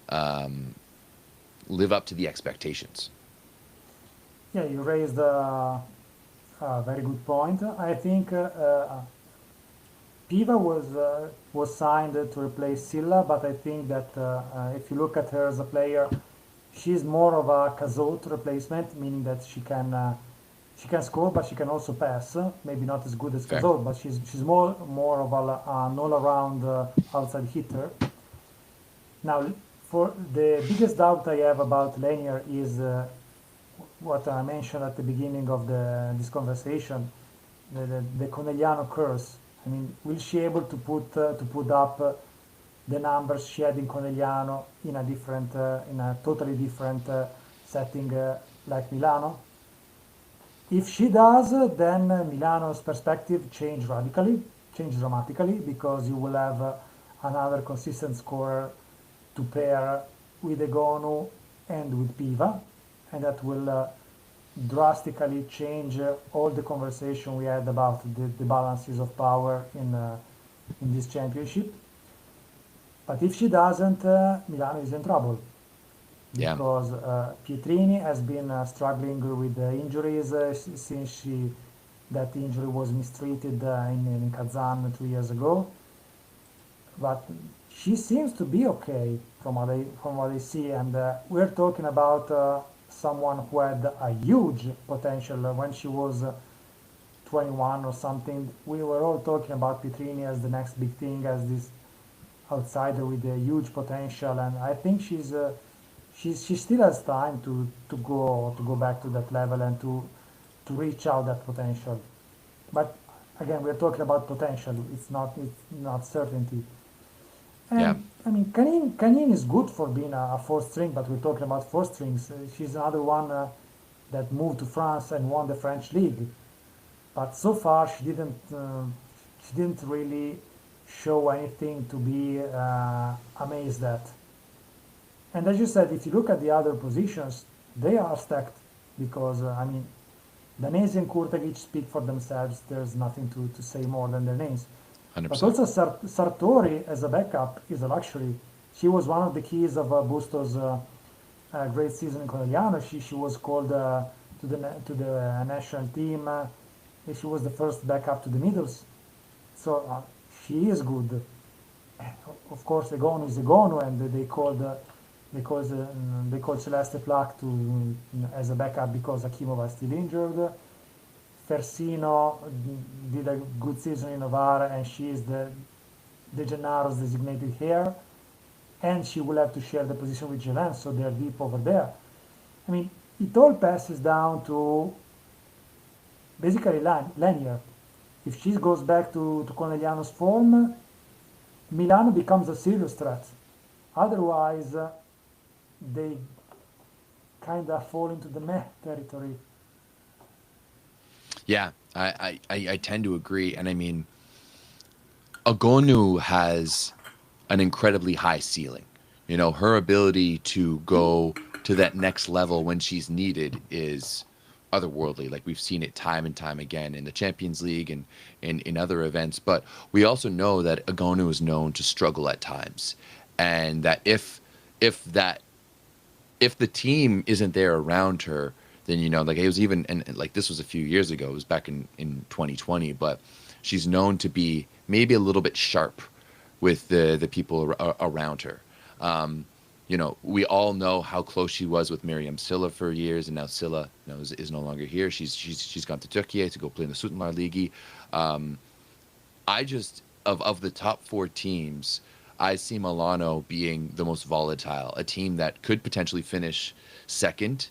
um, live up to the expectations? yeah, you raised a very good point. I think Piva was signed to replace Silla, but I think that if you look at her as a player, she's more of a Cazot replacement, meaning that she can score, but she can also pass. Maybe not as good as Fair. Cazot, but she's more of an all-around outside hitter. Now, for the biggest doubt I have about Lanier is what I mentioned at the beginning of this conversation, the Conegliano curse. I mean, will she able to put up the numbers she had in Conegliano in a totally different setting like Milano? If she does, then Milano's perspective change dramatically, because you will have another consistent scorer to pair with Egonu and with Piva, and that will drastically change all the conversation we had about the balances of power in this championship. But if she doesn't, Milano is in trouble, Yeah, because Pietrini has been struggling with injuries since that injury was mistreated in Kazan 2 years ago. But she seems to be okay from what I see, and we're talking about someone who had a huge potential when she was 21 or something. We were all talking about Pietrini as the next big thing, as this outsider with a huge potential, and I think she still has time to go back to that level and to reach out that potential. But again, we're talking about potential. It's not certainty. yeah, And I mean, Kanin is good for being a fourth string, but we're talking about fourth strings. She's another one that moved to France and won the French league. But so far, she didn't really show anything to be amazed at. And as you said, if you look at the other positions, they are stacked, because I mean, Danesi and Kurtagic speak for themselves. There's nothing to say more than their names. hundred But percent. also Sartori as a backup is a luxury. She was one of the keys of Busto's great season in Conegliano. She was called to the national team. She was the first backup to the middles. So she is good. Of course, Egonu is Egonu, and they called Celeste Plak to as a backup because Akimova is still injured. Fersino did a good season in Novara, and she is the De Gennaro's designated heir, and she will have to share the position with Jelen, so they're deep over there. I mean, it all passes down to basically linear. If she goes back to Conegliano's form, Milano becomes a serious threat. Otherwise, they kind of fall into the meh territory. Yeah, I tend to agree. And I mean, Agonu has an incredibly high ceiling. You know, her ability to go to that next level when she's needed is otherworldly. Like we've seen it time and time again in the Champions League and in other events. But we also know that Agonu is known to struggle at times, and that if that if the team isn't there around her, then you know, like it was even and like this was a few years ago. It was back in 2020, but she's known to be maybe a little bit sharp with the people around her. Um, you know, we all know how close she was with Miriam Silla for years, and now Silla, you know, is no longer here. She's gone to Turkey to go play in the Sultanlar Ligi. Um, I just of the top four teams, I see Milano being the most volatile, a team that could potentially finish second.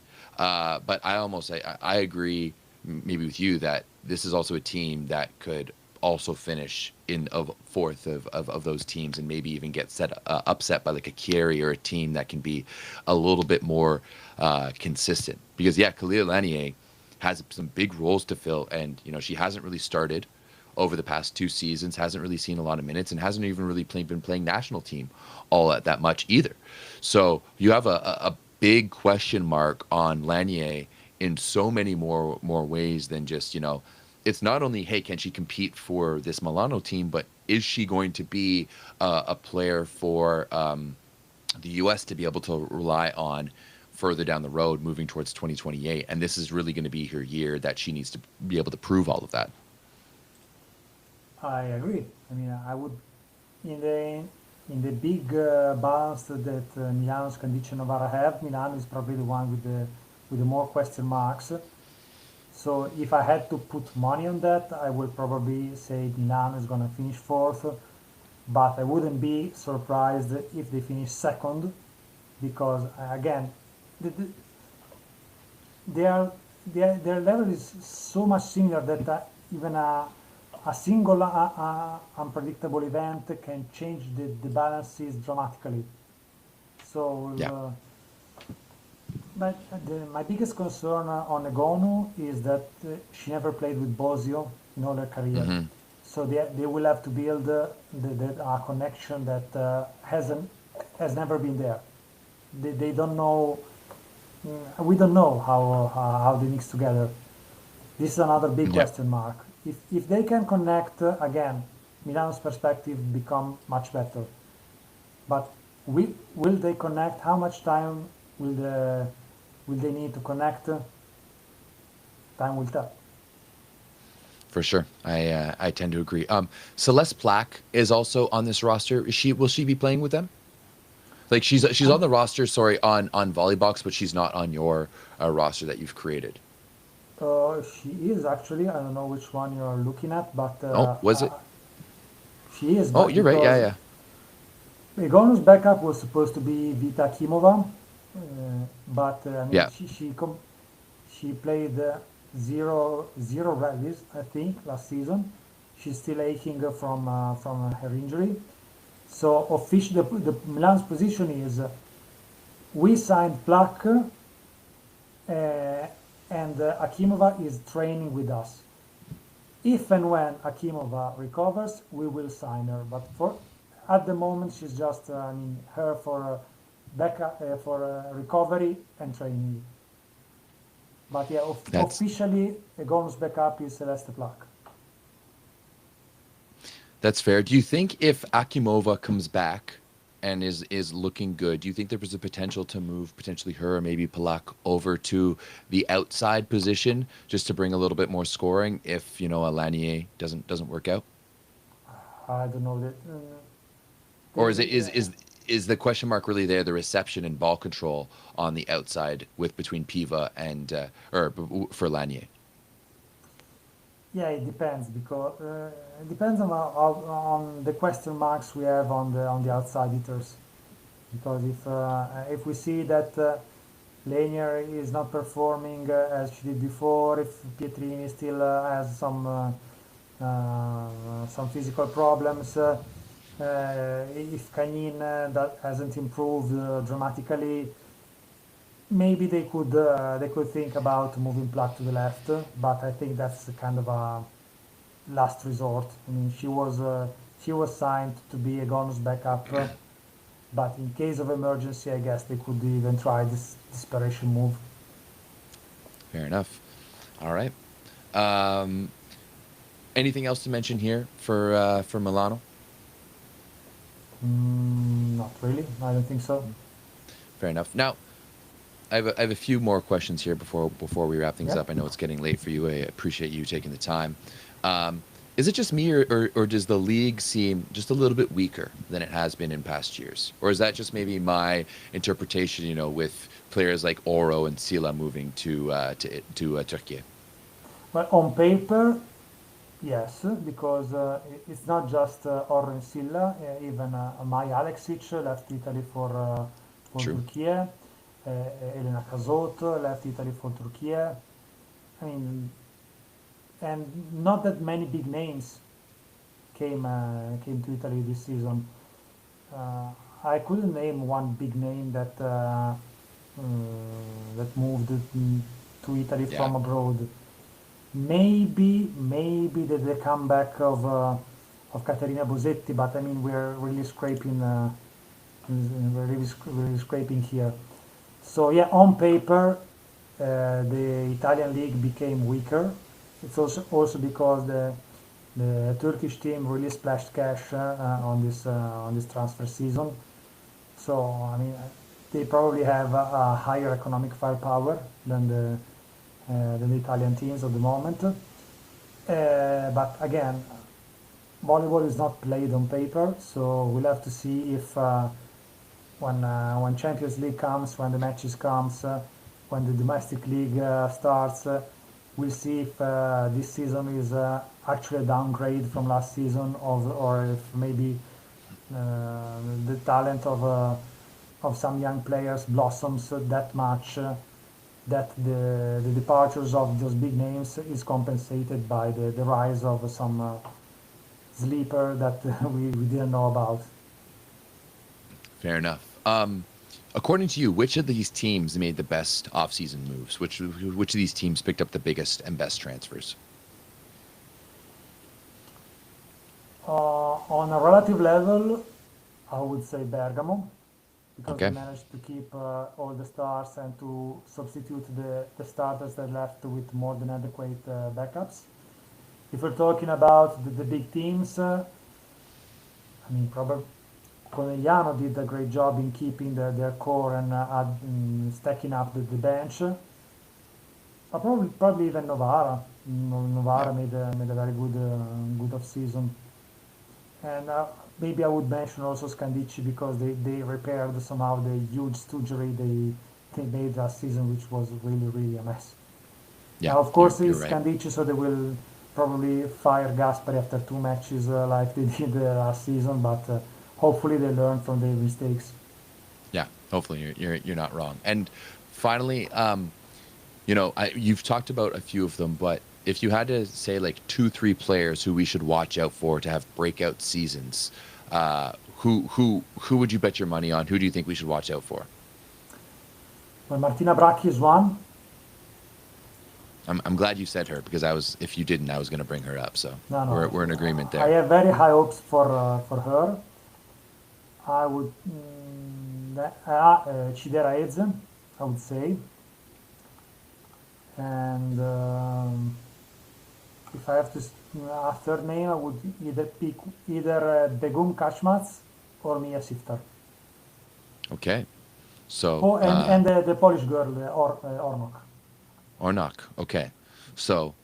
But I agree maybe with you that this is also a team that could also finish in of fourth of those teams and maybe even get upset by like a Chieri or a team that can be a little bit more consistent. Because yeah, Khalil Lanier has some big roles to fill, and you know she hasn't really started over the past two seasons, hasn't really seen a lot of minutes, and hasn't even really been playing national team all that much either. So you have a big question mark on Lanier in so many more ways than just, you know, it's not only, hey, can she compete for this Milano team, but is she going to be a player for the U.S. to be able to rely on further down the road, moving towards 2028? And this is really going to be her year that she needs to be able to prove all of that. I agree. I mean, I would in the big balance that Milano, Scandicci, and Novara have. Milan is probably the one with the more question marks. So if I had to put money on that, I would probably say Milan is going to finish fourth, but I wouldn't be surprised if they finish second, because again, the, the, their level is so much similar that even a single unpredictable event can change the balances dramatically. Yeah. So, but my biggest concern on Egonu is that she never played with Bosio in all her career. Hmm. So they will have to build a connection that has never been there. They don't know. We don't know how they mix together. This is another big Yeah. question mark. If they can connect again, Milano's perspective become much better. But will they connect? How much time will they need to connect? Time will tell. For sure. I tend to agree. Celeste Plaque is also on this roster. Will she be playing with them? Like she's on Um, the roster, sorry, on Volleybox, but she's not on your roster that you've created. she is actually. I don't know which one you are looking at, but Oh, was it? she is. Oh, But you're right. Yeah, because yeah. Egonu's backup was supposed to be Vita Kimova, but I mean Yeah. she played zero rallies I think last season. She's still aching from her injury. So officially the Milan's position is we signed Plak and Akimova is training with us. If and when Akimova recovers, we will sign her. But for at the moment, she's just I mean her for backup for recovery and training. But yeah, That's officially, Egon's backup is Celeste Plak. that's fair. Do you think if Akimova comes back and is looking good, do you think there was a potential to move potentially her or maybe Palak over to the outside position just to bring a little bit more scoring if, you know, Alanier doesn't work out? I don't know that. Or is it The, is the question mark really there, the reception and ball control on the outside with between Piva and for Lanier? Yeah, it depends because it depends on the question marks we have on the outside hitters. Because if we see that Lanier is not performing as she did before, if Pietrini still has some physical problems, if Canin that hasn't improved dramatically, maybe they could think about moving Platt to the left, but I think that's kind of a last resort. I mean, she was signed to be a Gonus backup, but in case of emergency, I guess they could even try this desperation move. Fair enough. All right. Um, Anything else to mention here for Milano? Not really. I don't think so. Fair enough. Now, I have a few more questions here before we wrap things Yeah. up. I know it's getting late for you. I appreciate you taking the time. Is it just me, or does the league seem just a little bit weaker than it has been in past years? Or is that just maybe my interpretation, with players like Oro and Sila moving to Turkey? But on paper, yes, because it's not just Orren Silla, even Maja Aleksic left Italy for True. Turkey. Elena Casot left Italy for Turkey. I mean, and not that many big names came to Italy this season. Uh, I couldn't name one big name that moved to Italy Yeah. from abroad. Maybe the comeback of Caterina Bosetti, but I mean we're really scraping here. So yeah, on paper, the Italian league became weaker. It's also because the Turkish team really splashed cash on this transfer season. So I mean, they probably have a higher economic firepower than the Italian teams at the moment. But again, volleyball is not played on paper, so we'll have to see if when Champions League comes, when the matches comes, when the domestic league starts, we'll see if this season is actually a downgrade from last season, or if maybe the talent of some young players blossoms that much that the departures of those big names is compensated by the rise of some sleeper that we didn't know about. Fair enough. According to you, which of these teams made the best offseason moves? Which of these teams picked up the biggest and best transfers? On a relative level, I would say Bergamo, because they Okay. managed to keep all the stars and to substitute the starters that left with more than adequate backups. If we're talking about the big teams, I mean, probably Conegliano did a great job in keeping their core and stacking up the bench. But probably even Novara. Yeah. Novara made a very good off season. And maybe I would mention also Scandicci because they repaired somehow the huge stoogery they made last season, which was really a mess. Yeah. Now, of You're course, you're it's right. Scandicci, so they will probably fire Gaspari after two matches like they did last season, but hopefully they learn from their mistakes. Yeah. Hopefully you're not wrong. And finally, you've talked about a few of them, but if you had to say like 2, 3 players who we should watch out for to have breakout seasons, who would you bet your money on? Who do you think we should watch out for? Well, Martina Bracchi is one. I'm glad you said her because if you didn't, I was going to bring her up. So No, we're in agreement no, I there. have very high hopes for her. I would Chidera Eze, I would say, and if I have to a third name, I would either pick either Begum Kashmats or Mia Siftar. Okay. So Oh, and the Polish girl Ornok. Ornak. Okay. So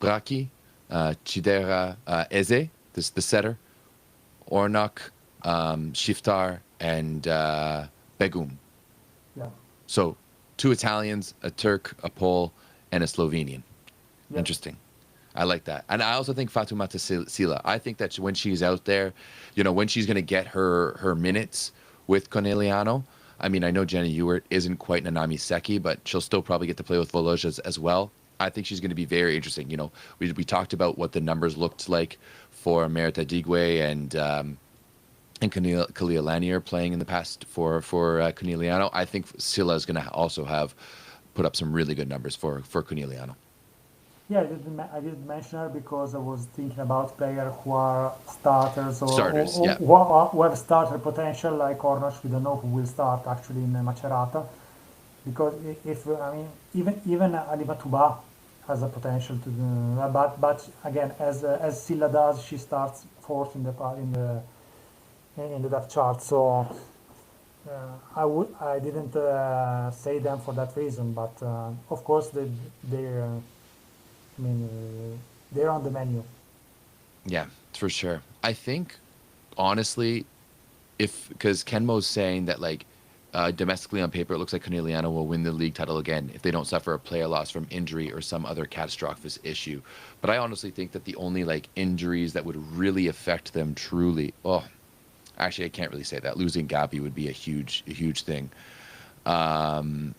Braki, Chidera Eze, this the setter, Ornak, Shiftar, and Begum. Yeah, So 2 Italians, a Turk, a Pole, and a Slovenian. yeah. Interesting. I like that. And I also think Fatoumata Sila, I think that when she's out there, when she's going to get her minutes with Conegliano, I mean, I know Jenny Ewert isn't quite Nanami Seki, but she'll still probably get to play with Voloj as well. I think she's going to be very interesting. We talked about what the numbers looked like for Merita Digwe and Kalia Lanier playing in the past for Conegliano. I think Sila is going to also have put up some really good numbers for Conegliano. Yeah, I did mention her because I was thinking about players who are starters Starters, yeah. who have starter potential, like Ornosh. We don't know who will start actually in Macerata, because if I mean even Alima Tuba has a potential to do, but again, as Silla does, she starts fourth in the depth chart. So I didn't say them for that reason, but of course they're I mean they're on the menu. Yeah, for sure. I think, honestly, because Kenmo's saying that, like, domestically on paper, it looks like Conegliano will win the league title again if they don't suffer a player loss from injury or some other catastrophic issue. But I honestly think that the only, like, injuries that would really affect them truly, actually, I can't really say that. Losing Gabi would be a huge thing. Um,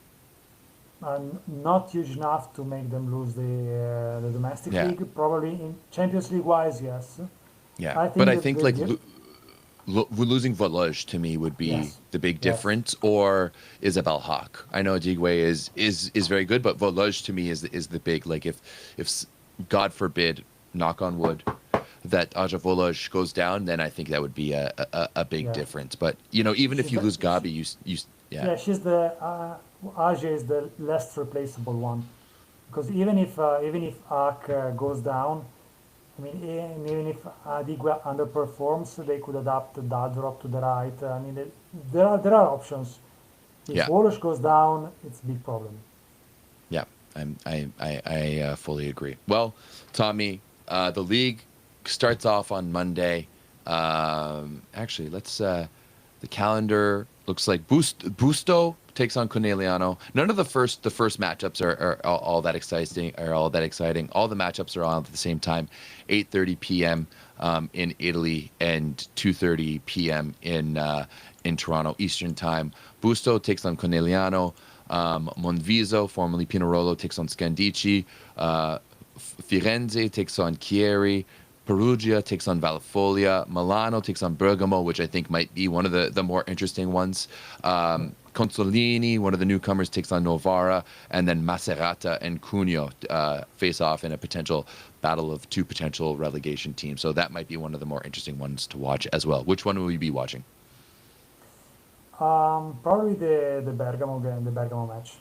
And not huge enough to make them lose the domestic yeah, league. Probably in Champions League wise, yes. yeah. I But think I that think, like, losing Voloj to me would be yes, the big yes, difference, or Isabel Hawk. I know Digwe is very good, but Voloj to me is the big, like, if God forbid, knock on wood, that Aja Voloj goes down, then I think that would be a big yeah. difference. But even if She's you the lose Gabi, you yeah, yeah, she's the Aja is the less replaceable one, because even if Ak goes down, I mean, even if Adigua underperforms, they could adapt Dadrop to the right. I mean, there are options. If yeah. Wolosh goes down, it's a big problem. Yeah, I fully agree. Well, Tommy, the league starts off on Monday. Actually, let's the calendar looks like Busto takes on Conegliano. None of the first matchups are all that exciting. All the matchups are on at the same time, 8:30 p.m. In Italy and 2:30 p.m. In Toronto Eastern Time. Busto takes on Conegliano. Monviso, formerly Pinerolo, takes on Scandicci. Firenze takes on Chieri. Perugia takes on Valafolia. Milano takes on Bergamo, which I think might be one of the more interesting ones. Consolini, one of the newcomers, takes on Novara. And then Macerata and Cuneo face off in a potential battle of two potential relegation teams. So that might be one of the more interesting ones to watch as well. Which one will you be watching? Probably the Bergamo game, the Bergamo match,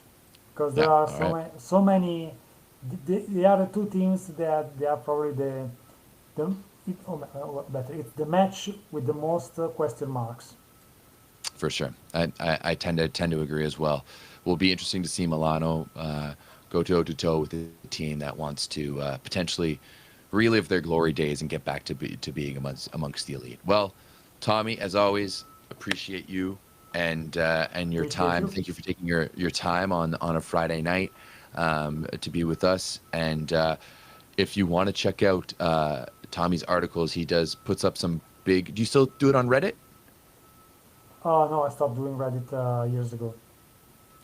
because there Yeah, are all right. so many. The other two teams they are probably the better. It's the match with the most question marks. For sure. I tend to agree as well. Will be interesting to see Milano go toe to toe with a team that wants to potentially relive their glory days and get back to being amongst the elite. Well, Tommy, as always, appreciate you and your Appreciate time. you. Thank you for taking your time on a Friday night to be with us. And if you want to check out Tommy's articles, he puts up some big. Do you still do it on Reddit? No, I stopped doing Reddit years ago.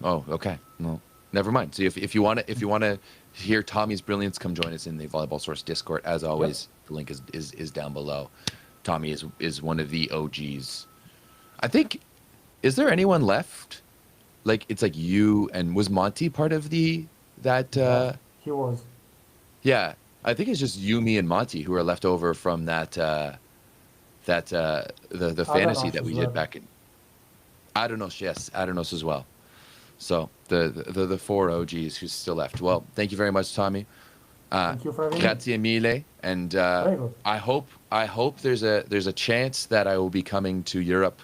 Oh, okay. Well, never mind. So if you want to hear Tommy's brilliance, come join us in the Volleyball Source Discord. As Yep. always, the link is down below. Tommy is one of the OGs. I think. Is there anyone left? Like, it's like you, and was Monty part of that? Yeah, he was. Yeah, I think it's just you, me, and Monty who are left over from the fantasy Adanosh that as we did well. back in. Adanos, yes, Adanos as well. So the four OGs who's still left. Well, thank you very much, Tommy. Thank you for having me. Grazie mille, and Very good. I hope there's a chance that I will be coming to Europe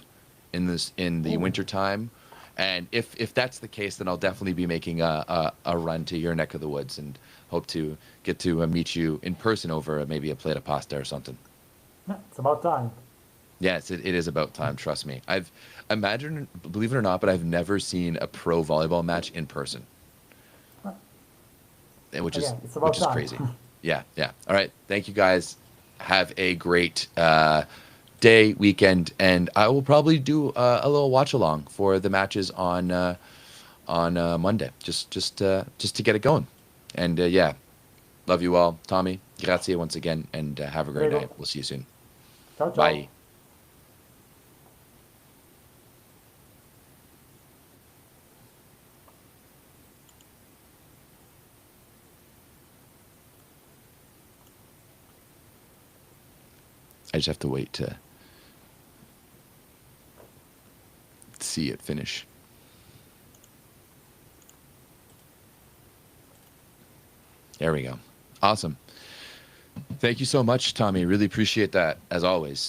in the Oh, winter time, and if that's the case, then I'll definitely be making a run to your neck of the woods, and hope to get to meet you in person over maybe a plate of pasta or something. yeah, it's about time. Yes, it is about time. Trust me. Believe it or not, but I've never seen a pro volleyball match in person, Uh, which is Again, it's which about is time. crazy. Yeah, yeah. All right. Thank you guys. Have a great day, weekend, and I will probably do a little watch along for the matches on Monday, just to get it going. And yeah, love you all, Tommy. Grazie once again, and have a great Prego. night. We'll see you soon. Ciao ciao. Bye. I just have to wait to see it finish. There we go. Awesome. Thank you so much, Tommy. Really appreciate that, as always.